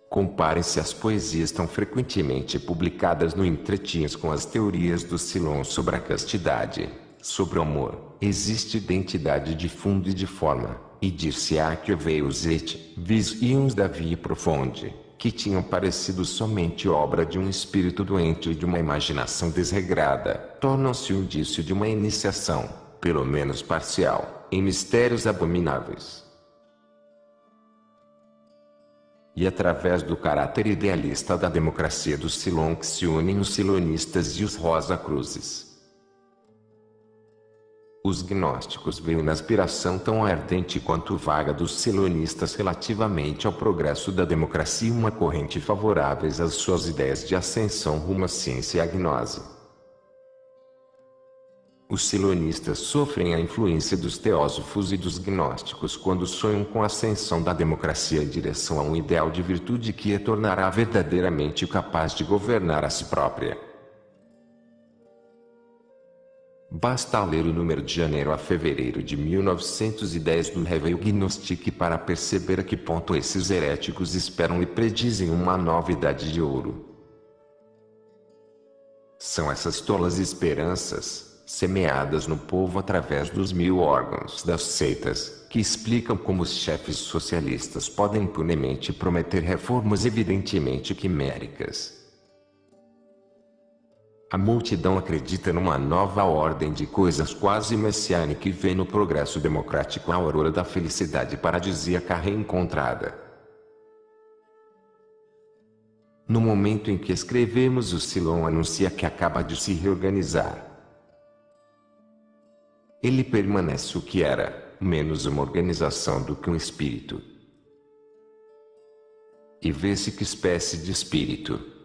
Comparem-se as poesias tão frequentemente publicadas no Entretiens com as teorias do Ceylon sobre a castidade, sobre o amor. Existe identidade de fundo e de forma, e dir-se-á que veus et visions da Vie Profonde, que tinham parecido somente obra de um espírito doente e de uma imaginação desregrada, tornam-se o indício de uma iniciação, pelo menos parcial, em mistérios abomináveis. E através do caráter idealista da democracia do Ceylon que se unem os celonistas e os Rosa-Cruzes. Os gnósticos veem na aspiração tão ardente quanto vaga dos celonistas relativamente ao progresso da democracia uma corrente favoráveis às suas ideias de ascensão rumo à ciência e à gnose. Os celonistas sofrem a influência dos teósofos e dos gnósticos quando sonham com a ascensão da democracia em direção a um ideal de virtude que a tornará verdadeiramente capaz de governar a si própria. Basta ler o número de janeiro a fevereiro de 1910 do Revue Gnostique para perceber a que ponto esses heréticos esperam e predizem uma nova idade de ouro. São essas tolas esperanças, semeadas no povo através dos 1000 órgãos das seitas, que explicam como os chefes socialistas podem impunemente prometer reformas evidentemente quiméricas. A multidão acredita numa nova ordem de coisas quase messiânica e vê no progresso democrático a aurora da felicidade paradisíaca reencontrada. No momento em que escrevemos, o Silon anuncia que acaba de se reorganizar. Ele permanece o que era, menos uma organização do que um espírito. E vê-se que espécie de espírito.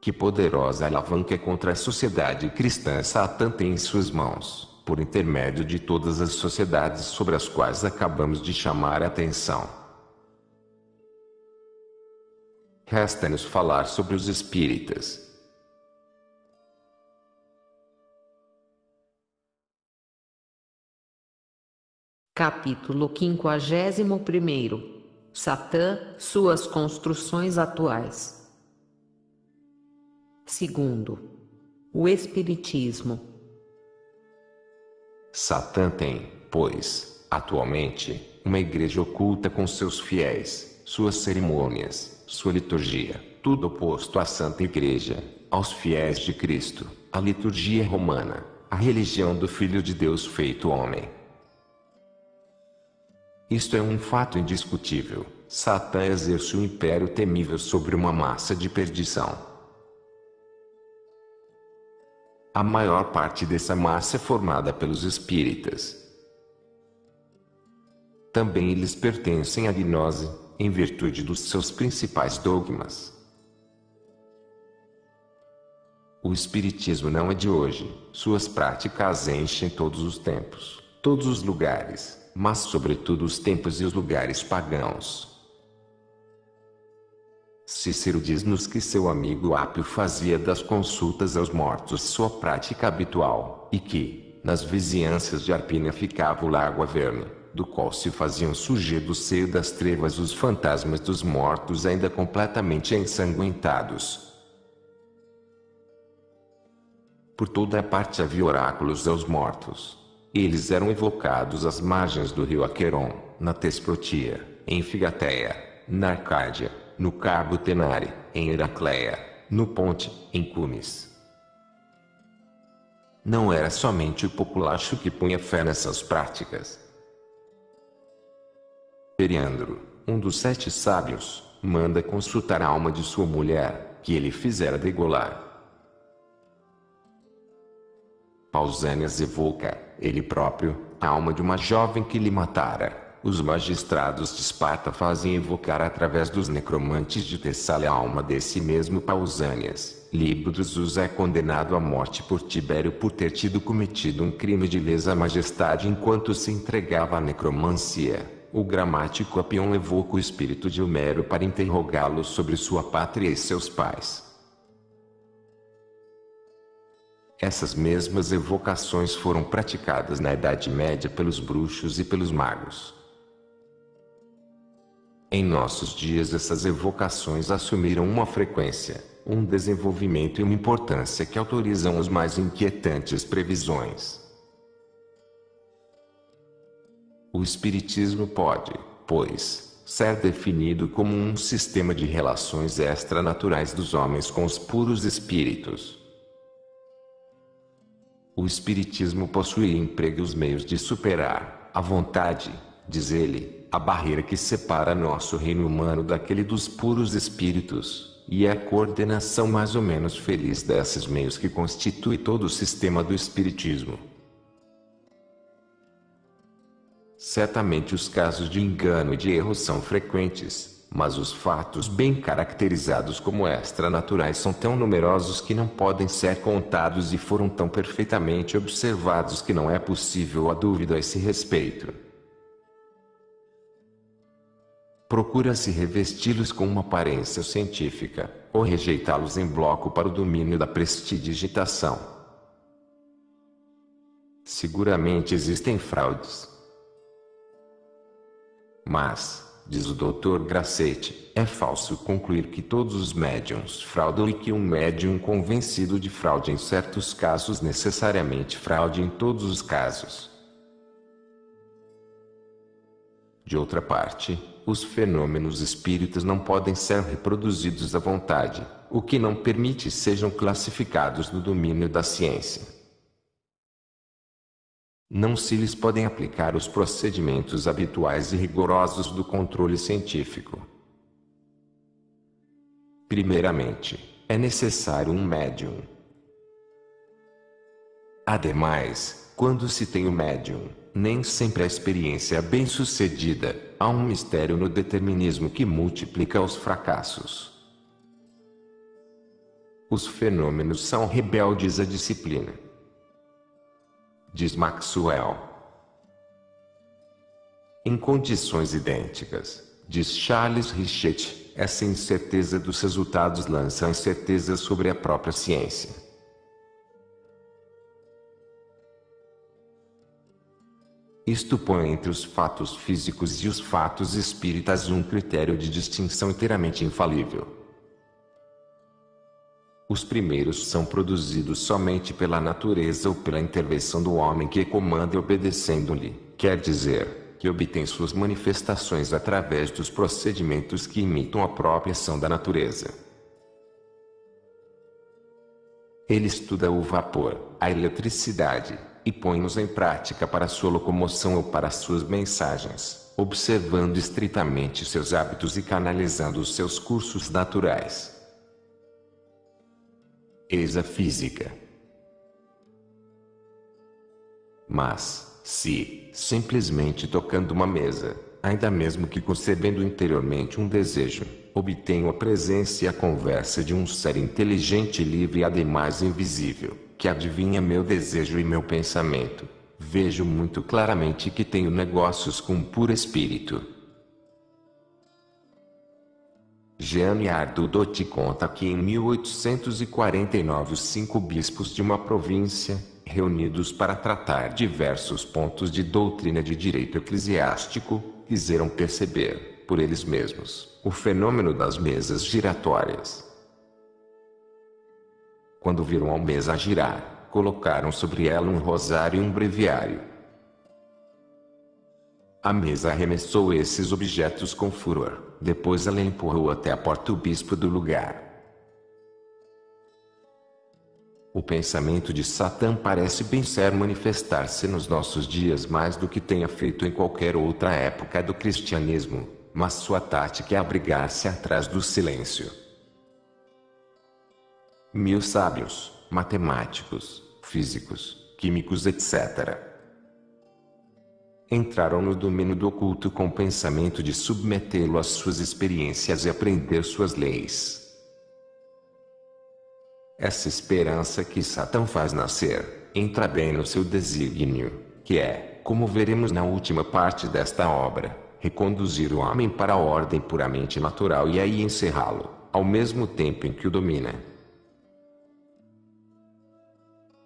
Que poderosa alavanca contra a sociedade cristã Satã tem em suas mãos, por intermédio de todas as sociedades sobre as quais acabamos de chamar a atenção. Resta-nos falar sobre os espíritas. Capítulo 51. Satã, suas construções atuais. Segundo, o Espiritismo. Satã tem, pois, atualmente, uma igreja oculta com seus fiéis, suas cerimônias, sua liturgia, tudo oposto à Santa Igreja, aos fiéis de Cristo, à liturgia romana, à religião do Filho de Deus feito homem. Isto é um fato indiscutível. Satã exerce um império temível sobre uma massa de perdição. A maior parte dessa massa é formada pelos espíritas. Também eles pertencem à gnose, em virtude dos seus principais dogmas. O espiritismo não é de hoje, suas práticas enchem todos os tempos, todos os lugares, mas sobretudo os tempos e os lugares pagãos. Cícero diz-nos que seu amigo Ápio fazia das consultas aos mortos sua prática habitual, e que, nas vizinhanças de Arpínia ficava o lago Averne, do qual se faziam surgir do seio das trevas os fantasmas dos mortos ainda completamente ensanguentados. Por toda a parte havia oráculos aos mortos. Eles eram evocados às margens do rio Aqueron, na Tesprotia, em Figateia, na Arcádia, no Cabo Tenare, em Heracleia, no Ponte, em Cumes. Não era somente o populacho que punha fé nessas práticas. Periandro, um dos 7 sábios, manda consultar a alma de sua mulher, que ele fizera degolar. Pausanias evoca, ele próprio, a alma de uma jovem que lhe matara. Os magistrados de Esparta fazem evocar através dos necromantes de Tessália a alma desse mesmo Pausanias. Libo Drusus é condenado à morte por Tibério por ter tido cometido um crime de lesa majestade enquanto se entregava à necromancia. O gramático Apion evoca o espírito de Homero para interrogá-lo sobre sua pátria e seus pais. Essas mesmas evocações foram praticadas na Idade Média pelos bruxos e pelos magos. Em nossos dias essas evocações assumiram uma frequência, um desenvolvimento e uma importância que autorizam as mais inquietantes previsões. O Espiritismo pode, pois, ser definido como um sistema de relações extranaturais dos homens com os puros espíritos. O Espiritismo possui emprega os meios de superar, à vontade, diz ele, a barreira que separa nosso reino humano daquele dos puros espíritos, e é a coordenação mais ou menos feliz desses meios que constitui todo o sistema do Espiritismo. Certamente os casos de engano e de erro são frequentes, mas os fatos bem caracterizados como extranaturais são tão numerosos que não podem ser contados e foram tão perfeitamente observados que não é possível a dúvida a esse respeito. Procura-se revesti-los com uma aparência científica, ou rejeitá-los em bloco para o domínio da prestidigitação. Seguramente existem fraudes. Mas, diz o Dr. Grassetti, é falso concluir que todos os médiuns fraudam e que um médium convencido de fraude em certos casos necessariamente fraude em todos os casos. De outra parte, os fenômenos espíritas não podem ser reproduzidos à vontade, o que não permite sejam classificados no domínio da ciência. Não se lhes podem aplicar os procedimentos habituais e rigorosos do controle científico. Primeiramente, é necessário um médium. Ademais, quando se tem o médium, nem sempre a experiência é bem-sucedida, há um mistério no determinismo que multiplica os fracassos. Os fenômenos são rebeldes à disciplina. Diz Maxwell. Em condições idênticas, diz Charles Richet, essa incerteza dos resultados lança a incerteza sobre a própria ciência. Isto põe entre os fatos físicos e os fatos espíritas um critério de distinção inteiramente infalível. Os primeiros são produzidos somente pela natureza ou pela intervenção do homem que comanda e obedecendo-lhe, quer dizer, que obtém suas manifestações através dos procedimentos que imitam a própria ação da natureza. Ele estuda o vapor, a eletricidade, e põe-os em prática para sua locomoção ou para suas mensagens, observando estritamente seus hábitos e canalizando os seus cursos naturais. Eis a física. Mas, se, simplesmente tocando uma mesa, ainda mesmo que concebendo interiormente um desejo, obtenho a presença e a conversa de um ser inteligente, livre e ademais invisível, que adivinha meu desejo e meu pensamento, vejo muito claramente que tenho negócios com um puro espírito. Jean Ardudot conta que em 1849 os 5 bispos de uma província, reunidos para tratar diversos pontos de doutrina de direito eclesiástico, quiseram perceber, por eles mesmos, o fenômeno das mesas giratórias. Quando viram a mesa girar, colocaram sobre ela um rosário e um breviário. A mesa arremessou esses objetos com furor. Depois ela empurrou até a porta o bispo do lugar. O pensamento de Satã parece bem ser manifestar-se nos nossos dias mais do que tenha feito em qualquer outra época do cristianismo, mas sua tática é abrigar-se atrás do silêncio. 1000 sábios, matemáticos, físicos, químicos, etc., entraram no domínio do oculto com o pensamento de submetê-lo às suas experiências e aprender suas leis. Essa esperança que Satã faz nascer, entra bem no seu desígnio, que é, como veremos na última parte desta obra, reconduzir o homem para a ordem puramente natural e aí encerrá-lo, ao mesmo tempo em que o domina.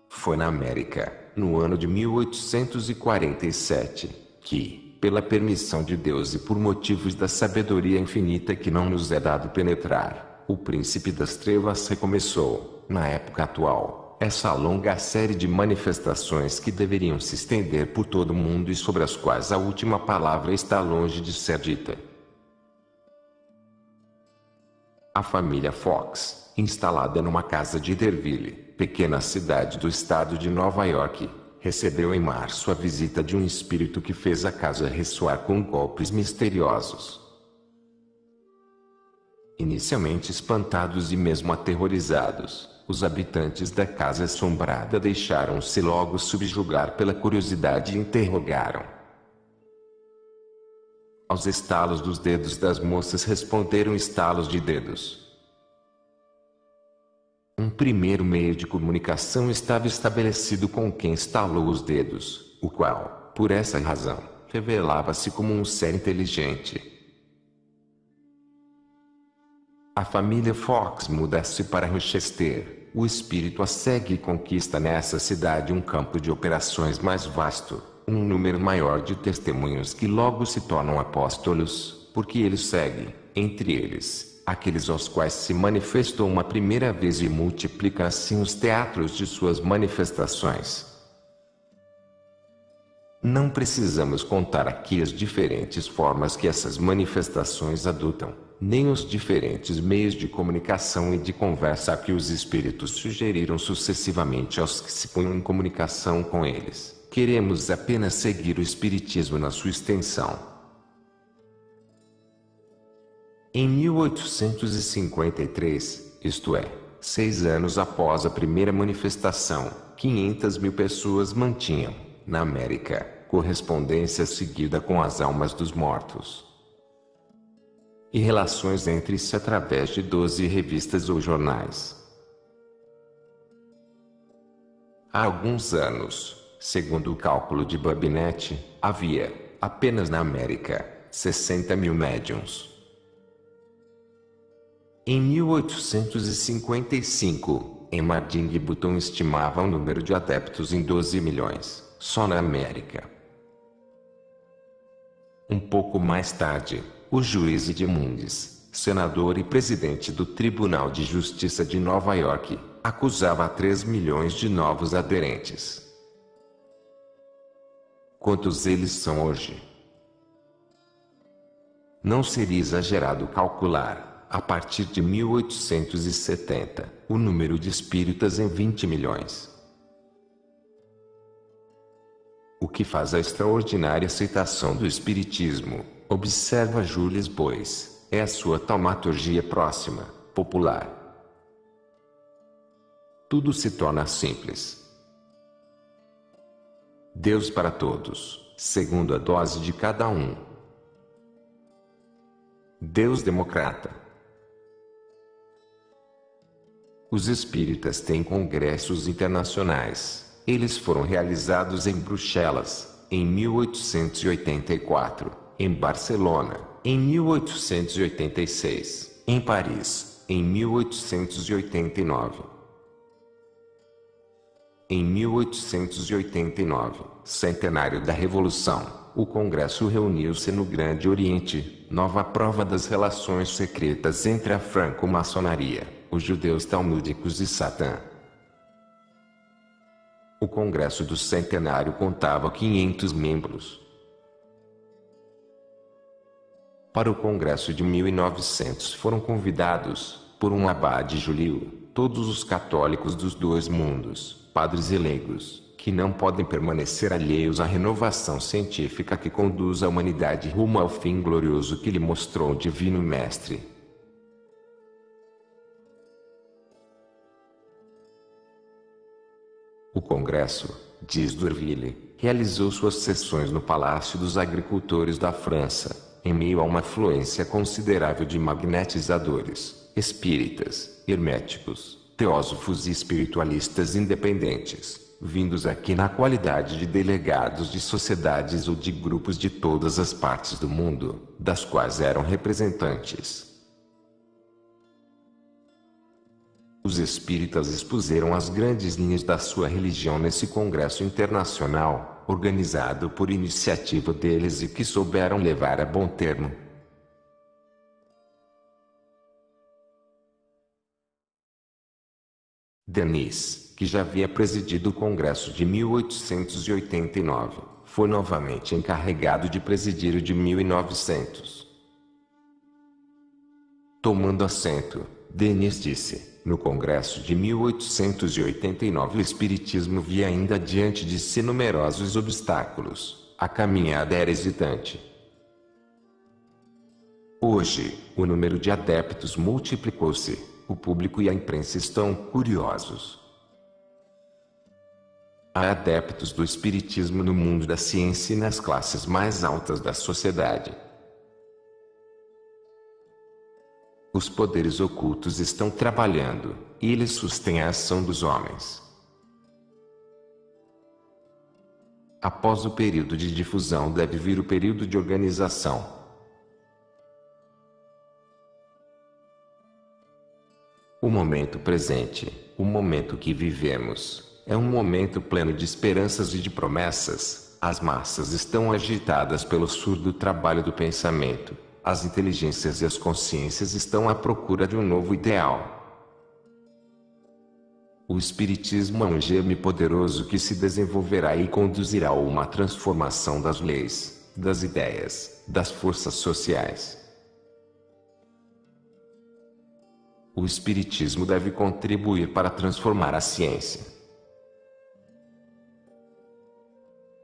Foi na América, no ano de 1847, que, pela permissão de Deus e por motivos da sabedoria infinita que não nos é dado penetrar, o príncipe das trevas recomeçou, na época atual, essa longa série de manifestações que deveriam se estender por todo o mundo e sobre as quais a última palavra está longe de ser dita. A família Fox, instalada numa casa de Iderville, pequena cidade do estado de Nova York, recebeu em março a visita de um espírito que fez a casa ressoar com golpes misteriosos. Inicialmente espantados e mesmo aterrorizados, os habitantes da casa assombrada deixaram-se logo subjugar pela curiosidade e interrogaram. Aos estalos dos dedos das moças responderam estalos de dedos. Um primeiro meio de comunicação estava estabelecido com quem estalou os dedos, o qual, por essa razão, revelava-se como um ser inteligente. A família Fox muda-se para Rochester, o espírito a segue e conquista nessa cidade um campo de operações mais vasto, um número maior de testemunhos que logo se tornam apóstolos, porque ele segue, entre eles, aqueles aos quais se manifestou uma primeira vez e multiplica assim os teatros de suas manifestações. Não precisamos contar aqui as diferentes formas que essas manifestações adotam, nem os diferentes meios de comunicação e de conversa que os espíritos sugeriram sucessivamente aos que se punham em comunicação com eles. Queremos apenas seguir o espiritismo na sua extensão. Em 1853, isto é, 6 anos após a primeira manifestação, 500.000 pessoas mantinham, na América, correspondência seguida com as almas dos mortos e relações entre si através de 12 revistas ou jornais. Há alguns anos, segundo o cálculo de Babinett, havia, apenas na América, 60.000 médiuns. Em 1855, Harding e Button estimavam o número de adeptos em 12 milhões, só na América. Um pouco mais tarde, o juiz Edmunds, senador e presidente do Tribunal de Justiça de Nova York, acusava 3 milhões de novos aderentes. Quantos eles são hoje? Não seria exagerado calcular, a partir de 1870, o número de espíritas em 20 milhões. O que faz a extraordinária aceitação do espiritismo, observa Jules Boyce, é a sua taumaturgia próxima, popular. Tudo se torna simples. Deus para todos, segundo a dose de cada um. Deus democrata. Os espíritas têm congressos internacionais. Eles foram realizados em Bruxelas, em 1884, em Barcelona, em 1886, em Paris, em 1889. Em 1889, centenário da Revolução, o Congresso reuniu-se no Grande Oriente, nova prova das relações secretas entre a franco-maçonaria, os judeus talmúdicos e Satã. O Congresso do Centenário contava 500 membros. Para o Congresso de 1900 foram convidados, por um abade julio, todos os católicos dos dois mundos, padres e leigos, que não podem permanecer alheios à renovação científica que conduz a humanidade rumo ao fim glorioso que lhe mostrou o Divino Mestre. O Congresso, diz D'Urville, realizou suas sessões no Palácio dos Agricultores da França, em meio a uma afluência considerável de magnetizadores, espíritas, herméticos, teósofos e espiritualistas independentes, vindos aqui na qualidade de delegados de sociedades ou de grupos de todas as partes do mundo, das quais eram representantes. Os espíritas expuseram as grandes linhas da sua religião nesse congresso internacional, organizado por iniciativa deles e que souberam levar a bom termo. Denis, que já havia presidido o congresso de 1889, foi novamente encarregado de presidir o de 1900. Tomando assento, Denis disse: no congresso de 1889 o espiritismo via ainda diante de si numerosos obstáculos, a caminhada era hesitante. Hoje, o número de adeptos multiplicou-se, o público e a imprensa estão curiosos. Há adeptos do espiritismo no mundo da ciência e nas classes mais altas da sociedade. Os poderes ocultos estão trabalhando, e eles sustêm a ação dos homens. Após o período de difusão deve vir o período de organização. O momento presente, o momento que vivemos, é um momento pleno de esperanças e de promessas. As massas estão agitadas pelo surdo trabalho do pensamento. As inteligências e as consciências estão à procura de um novo ideal. O Espiritismo é um germe poderoso que se desenvolverá e conduzirá a uma transformação das leis, das ideias, das forças sociais. O Espiritismo deve contribuir para transformar a ciência.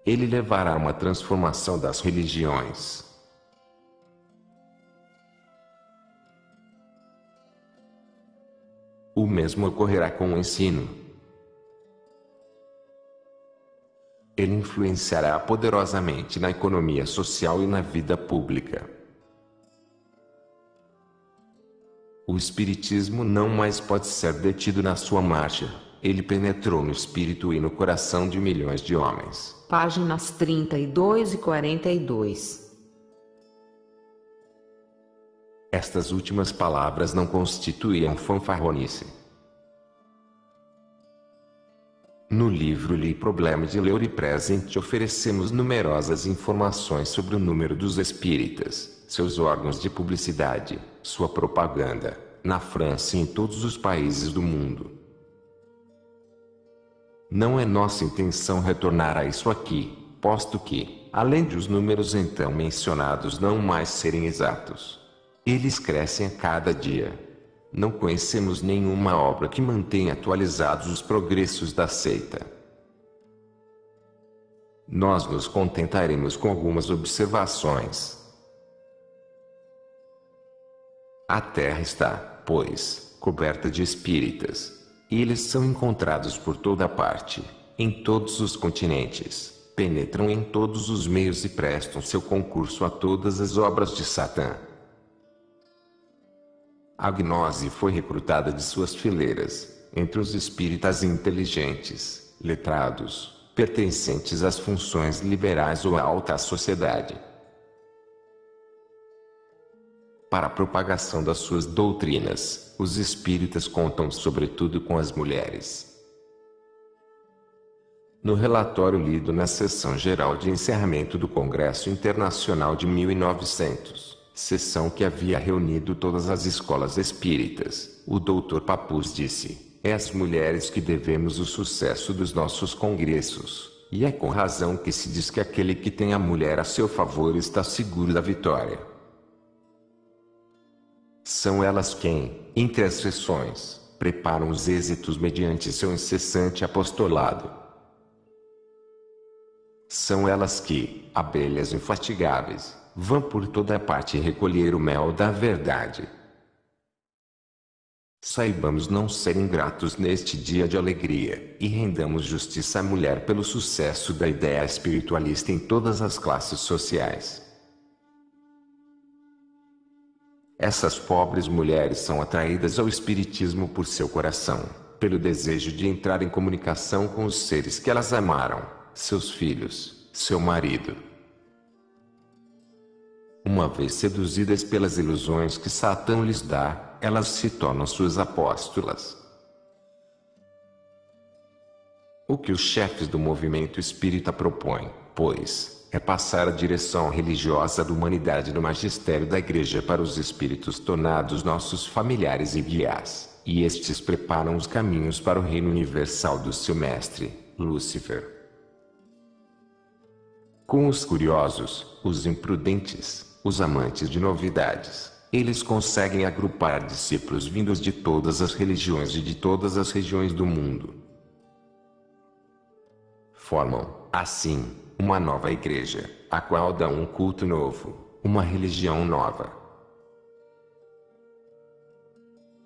Ele levará a uma transformação das religiões. O mesmo ocorrerá com o ensino. Ele influenciará poderosamente na economia social e na vida pública. O Espiritismo não mais pode ser detido na sua marcha. Ele penetrou no espírito e no coração de milhões de homens. Páginas 32 e 42. Estas últimas palavras não constituíam fanfarronice. No livro Li Problema de Leure Presente oferecemos numerosas informações sobre o número dos espíritas, seus órgãos de publicidade, sua propaganda, na França e em todos os países do mundo. Não é nossa intenção retornar a isso aqui, posto que, além de os números então mencionados não mais serem exatos, eles crescem a cada dia. Não conhecemos nenhuma obra que mantenha atualizados os progressos da seita. Nós nos contentaremos com algumas observações. A Terra está, pois, coberta de espíritas. E eles são encontrados por toda parte, em todos os continentes, penetram em todos os meios e prestam seu concurso a todas as obras de Satã. A gnose foi recrutada de suas fileiras, entre os espíritas inteligentes, letrados, pertencentes às funções liberais ou à alta sociedade. Para a propagação das suas doutrinas, os espíritas contam sobretudo com as mulheres. No relatório lido na sessão geral de encerramento do Congresso Internacional de 1900, sessão que havia reunido todas as escolas espíritas, o Dr. Papus disse: é às mulheres que devemos o sucesso dos nossos congressos, e é com razão que se diz que aquele que tem a mulher a seu favor está seguro da vitória. São elas quem, entre as sessões, preparam os êxitos mediante seu incessante apostolado. São elas que, abelhas infatigáveis, vão por toda parte recolher o mel da verdade. Saibamos não ser ingratos neste dia de alegria, e rendamos justiça à mulher pelo sucesso da ideia espiritualista em todas as classes sociais. Essas pobres mulheres são atraídas ao espiritismo por seu coração, pelo desejo de entrar em comunicação com os seres que elas amaram, seus filhos, seu marido. Uma vez seduzidas pelas ilusões que Satã lhes dá, elas se tornam suas apóstolas. O que os chefes do movimento espírita propõem, pois, é passar a direção religiosa da humanidade do magistério da Igreja para os espíritos tornados nossos familiares e guias, e estes preparam os caminhos para o reino universal do seu mestre, Lúcifer. Com os curiosos, os imprudentes, os amantes de novidades, eles conseguem agrupar discípulos vindos de todas as religiões e de todas as regiões do mundo. Formam, assim, uma nova igreja, a qual dá um culto novo, uma religião nova.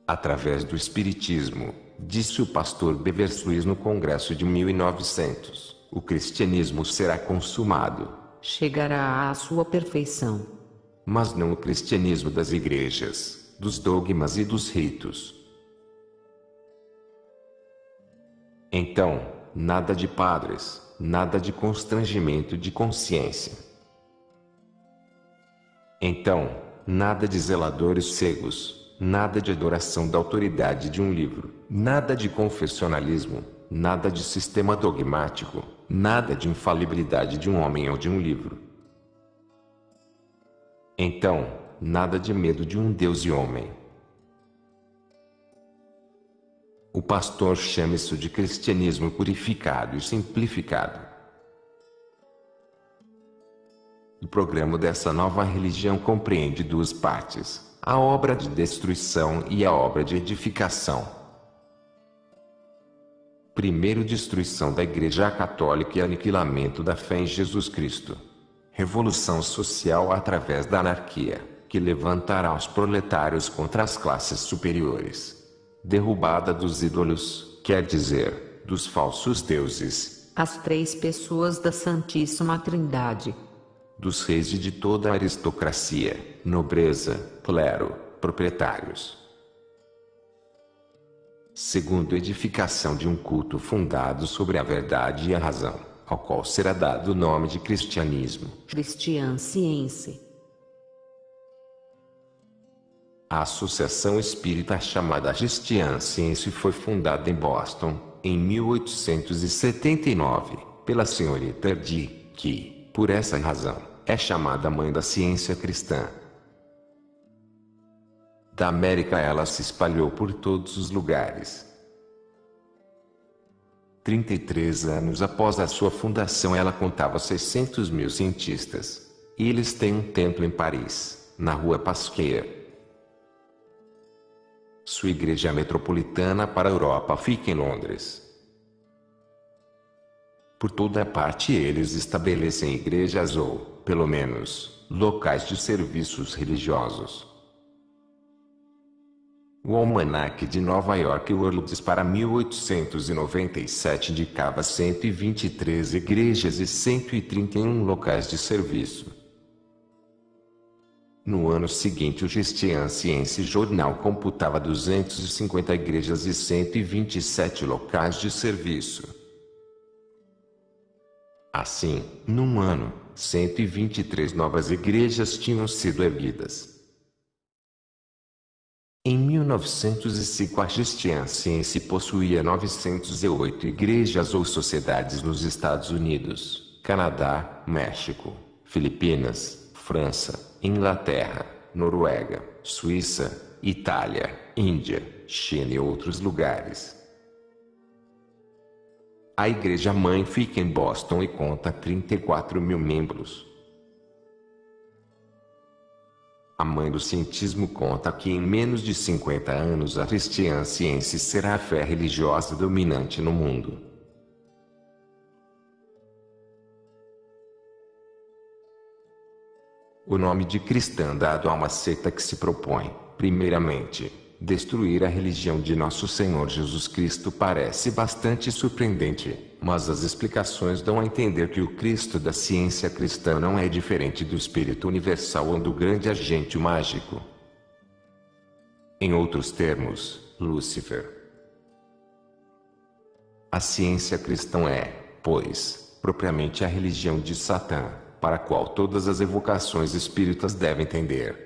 Através do Espiritismo, disse o pastor Beversuis no Congresso de 1900, o cristianismo será consumado. Chegará à sua perfeição. Mas não o cristianismo das igrejas, dos dogmas e dos ritos. Então, nada de padres, nada de constrangimento de consciência. Então, nada de zeladores cegos, nada de adoração da autoridade de um livro, nada de confessionalismo, nada de sistema dogmático, nada de infalibilidade de um homem ou de um livro. Então, nada de medo de um Deus e homem. O pastor chama isso de cristianismo purificado e simplificado. O programa dessa nova religião compreende duas partes: a obra de destruição e a obra de edificação. Primeiro, destruição da Igreja Católica e aniquilamento da fé em Jesus Cristo. Revolução social através da anarquia, que levantará os proletários contra as classes superiores. Derrubada dos ídolos, quer dizer, dos falsos deuses. As três pessoas da Santíssima Trindade. Dos reis e de toda a aristocracia, nobreza, clero, proprietários. Segundo, edificação de um culto fundado sobre a verdade e a razão, ao qual será dado o nome de cristianismo. Cristianciense. A associação espírita chamada Cristianciense foi fundada em Boston, em 1879, pela senhorita Eddy, que, por essa razão, é chamada mãe da ciência cristã. Da América ela se espalhou por todos os lugares. 33 anos após a sua fundação ela contava 600 mil cientistas. E eles têm um templo em Paris, na rua Pasquier. Sua igreja metropolitana para a Europa fica em Londres. Por toda parte eles estabelecem igrejas ou, pelo menos, locais de serviços religiosos. O Almanaque de Nova York Worlds para 1897 indicava 123 igrejas e 131 locais de serviço. No ano seguinte o Cristianciense Jornal computava 250 igrejas e 127 locais de serviço. Assim, num ano, 123 novas igrejas tinham sido erguidas. Em 1905 a Cristianciense possuía 908 igrejas ou sociedades nos Estados Unidos, Canadá, México, Filipinas, França, Inglaterra, Noruega, Suíça, Itália, Índia, China e outros lugares. A Igreja Mãe fica em Boston e conta 34 mil membros. A mãe do cientismo conta que em menos de 50 anos a Cristianciense será a fé religiosa dominante no mundo. O nome de cristã dado a uma seita que se propõe, primeiramente, destruir a religião de Nosso Senhor Jesus Cristo parece bastante surpreendente, mas as explicações dão a entender que o Cristo da ciência cristã não é diferente do Espírito Universal ou do grande agente mágico. Em outros termos, Lúcifer. A ciência cristã é, pois, propriamente a religião de Satã, para a qual todas as evocações espíritas devem tender.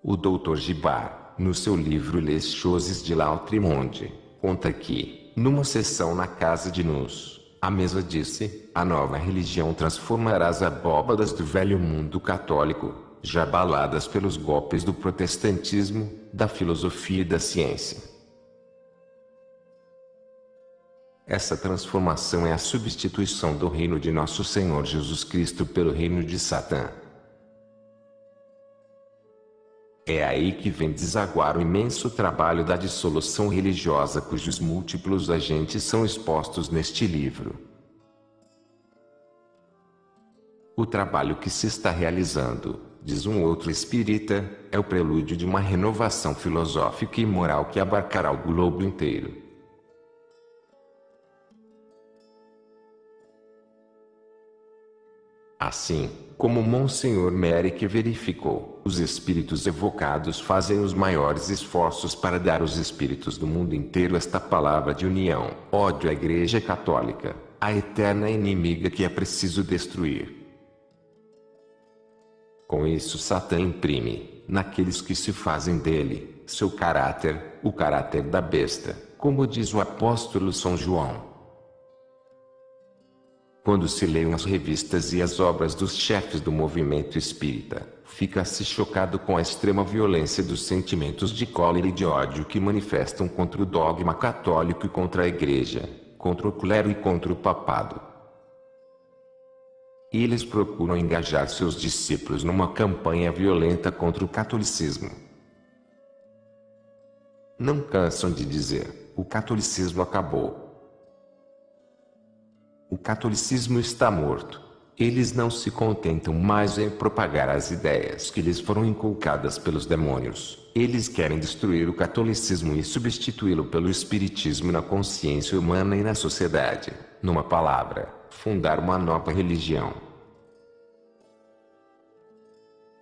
O Dr. Gibbard, no seu livro Les Choses de l'Autre-Monde, conta que, numa sessão na casa de Nus, a mesa disse: a nova religião transformará as abóbadas do velho mundo católico, já abaladas pelos golpes do protestantismo, da filosofia e da ciência. Essa transformação é a substituição do reino de Nosso Senhor Jesus Cristo pelo reino de Satã. É aí que vem desaguar o imenso trabalho da dissolução religiosa cujos múltiplos agentes são expostos neste livro. O trabalho que se está realizando, diz um outro espírita, é o prelúdio de uma renovação filosófica e moral que abarcará o globo inteiro. Assim, como Monsenhor Merrick verificou, os espíritos evocados fazem os maiores esforços para dar aos espíritos do mundo inteiro esta palavra de união, ódio à Igreja Católica, a eterna inimiga que é preciso destruir. Com isso Satã imprime, naqueles que se fazem dele, seu caráter, o caráter da besta, como diz o apóstolo São João. Quando se leem as revistas e as obras dos chefes do movimento espírita, fica-se chocado com a extrema violência dos sentimentos de cólera e de ódio que manifestam contra o dogma católico e contra a Igreja, contra o clero e contra o papado. Eles procuram engajar seus discípulos numa campanha violenta contra o catolicismo. Não cansam de dizer: o catolicismo acabou. O catolicismo está morto. Eles não se contentam mais em propagar as ideias que lhes foram inculcadas pelos demônios. Eles querem destruir o catolicismo e substituí-lo pelo espiritismo na consciência humana e na sociedade. Numa palavra, fundar uma nova religião.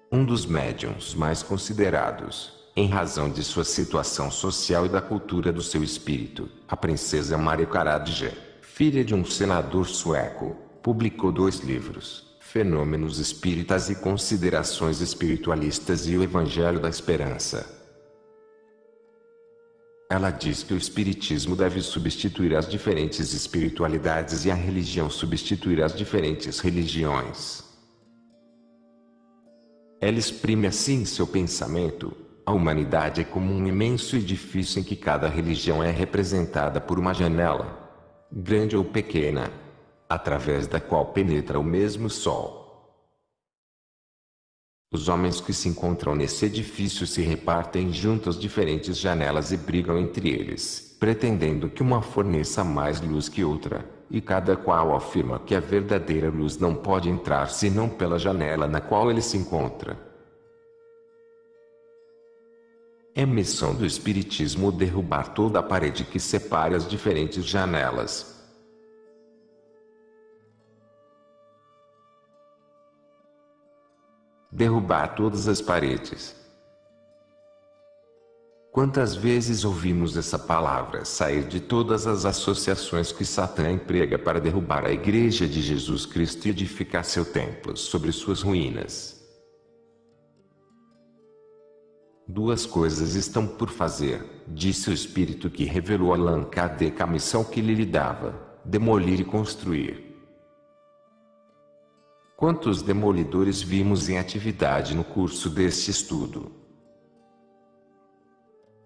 Um dos médiuns mais considerados, em razão de sua situação social e da cultura do seu espírito, a princesa Maria Karadja, filha de um senador sueco, publicou 2 livros, Fenômenos Espíritas e Considerações Espiritualistas e o Evangelho da Esperança. Ela diz que o espiritismo deve substituir as diferentes espiritualidades e a religião substituir as diferentes religiões. Ela exprime assim seu pensamento: a humanidade é como um imenso edifício em que cada religião é representada por uma janela, grande ou pequena, através da qual penetra o mesmo sol. Os homens que se encontram nesse edifício se repartem junto às diferentes janelas e brigam entre eles, pretendendo que uma forneça mais luz que outra, e cada qual afirma que a verdadeira luz não pode entrar senão pela janela na qual ele se encontra. É missão do espiritismo derrubar toda a parede que separe as diferentes janelas. Derrubar todas as paredes. Quantas vezes ouvimos essa palavra sair de todas as associações que Satã emprega para derrubar a Igreja de Jesus Cristo e edificar seu templo sobre suas ruínas? 2 coisas estão por fazer, disse o Espírito que revelou a Allan Kardec a missão que lhe dava: demolir e construir. Quantos demolidores vimos em atividade no curso deste estudo?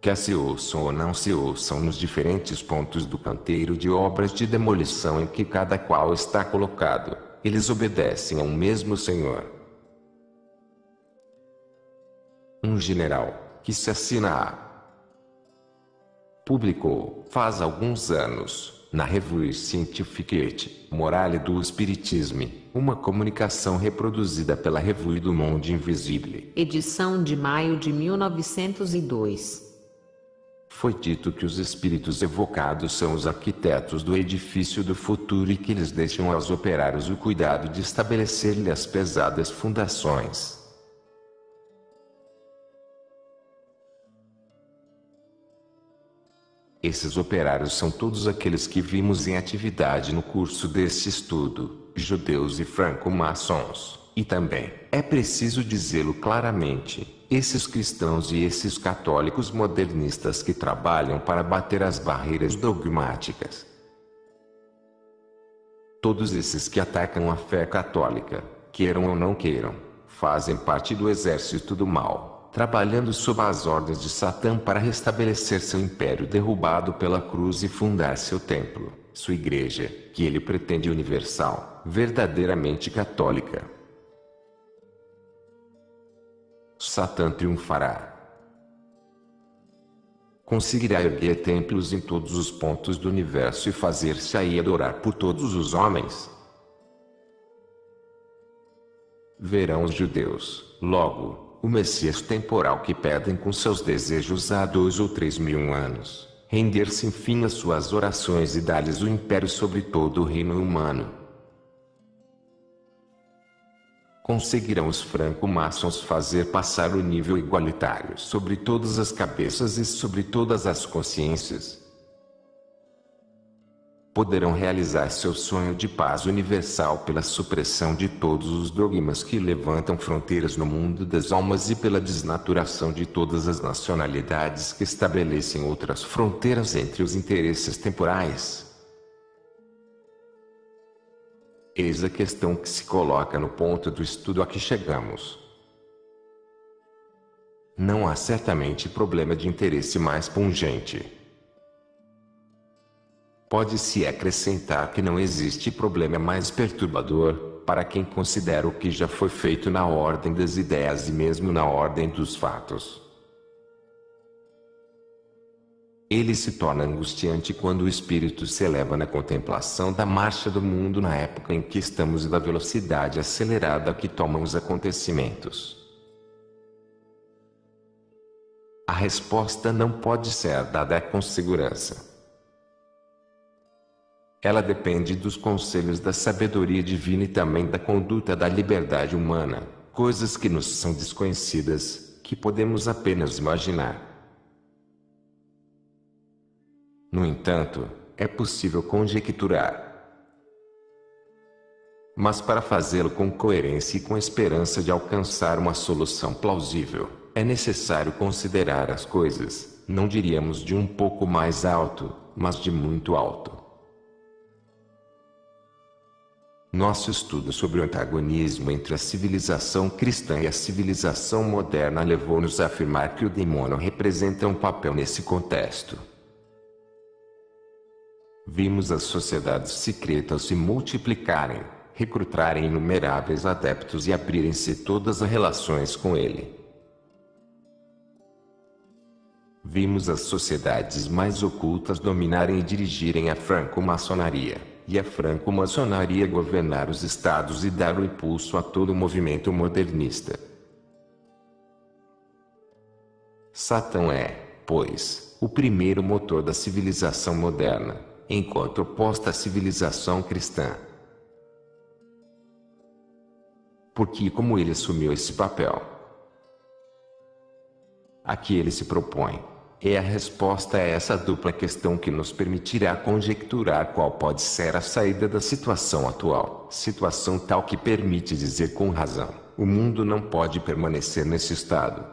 Quer se ouçam ou não se ouçam nos diferentes pontos do canteiro de obras de demolição em que cada qual está colocado, eles obedecem a um mesmo Senhor. Um general, que se assina A, publicou, faz alguns anos, na Revue Scientifique, Morale do Spiritisme, uma comunicação reproduzida pela Revue du Monde Invisible, edição de maio de 1902. Foi dito que os espíritos evocados são os arquitetos do edifício do futuro e que eles deixam aos operários o cuidado de estabelecer-lhe as pesadas fundações. Esses operários são todos aqueles que vimos em atividade no curso deste estudo, judeus e franco-maçons, e também, é preciso dizê-lo claramente, esses cristãos e esses católicos modernistas que trabalham para bater as barreiras dogmáticas. Todos esses que atacam a fé católica, queiram ou não queiram, fazem parte do exército do mal, trabalhando sob as ordens de Satã para restabelecer seu império derrubado pela cruz e fundar seu templo, sua igreja, que ele pretende universal, verdadeiramente católica. Satã triunfará. Conseguirá erguer templos em todos os pontos do universo e fazer-se aí adorar por todos os homens. Verão os judeus, logo, o Messias temporal que pedem com seus desejos há 2 ou 3 mil anos, render-se enfim às suas orações e dar-lhes o império sobre todo o reino humano. Conseguirão os franco-maçons fazer passar o nível igualitário sobre todas as cabeças e sobre todas as consciências. Poderão realizar seu sonho de paz universal pela supressão de todos os dogmas que levantam fronteiras no mundo das almas e pela desnaturação de todas as nacionalidades que estabelecem outras fronteiras entre os interesses temporais. Eis a questão que se coloca no ponto do estudo a que chegamos. Não há certamente problema de interesse mais pungente. Pode-se acrescentar que não existe problema mais perturbador, para quem considera o que já foi feito na ordem das ideias e mesmo na ordem dos fatos. Ele se torna angustiante quando o espírito se eleva na contemplação da marcha do mundo na época em que estamos e da velocidade acelerada que tomam os acontecimentos. A resposta não pode ser dada com segurança. Ela depende dos conselhos da sabedoria divina e também da conduta da liberdade humana, coisas que nos são desconhecidas, que podemos apenas imaginar. No entanto, é possível conjecturar. Mas para fazê-lo com coerência e com esperança de alcançar uma solução plausível, é necessário considerar as coisas, não diríamos de um pouco mais alto, mas de muito alto. Nosso estudo sobre o antagonismo entre a civilização cristã e a civilização moderna levou-nos a afirmar que o demônio representa um papel nesse contexto. Vimos as sociedades secretas se multiplicarem, recrutarem inumeráveis adeptos e abrirem-se todas as relações com ele. Vimos as sociedades mais ocultas dominarem e dirigirem a franco-maçonaria, e a franco-maçonaria governar os estados e dar o impulso a todo o movimento modernista. Satã é, pois, o primeiro motor da civilização moderna, enquanto oposta à civilização cristã. Porque como ele assumiu esse papel? A que ele se propõe? É a resposta a essa dupla questão que nos permitirá conjecturar qual pode ser a saída da situação atual, situação tal que permite dizer com razão: o mundo não pode permanecer nesse estado.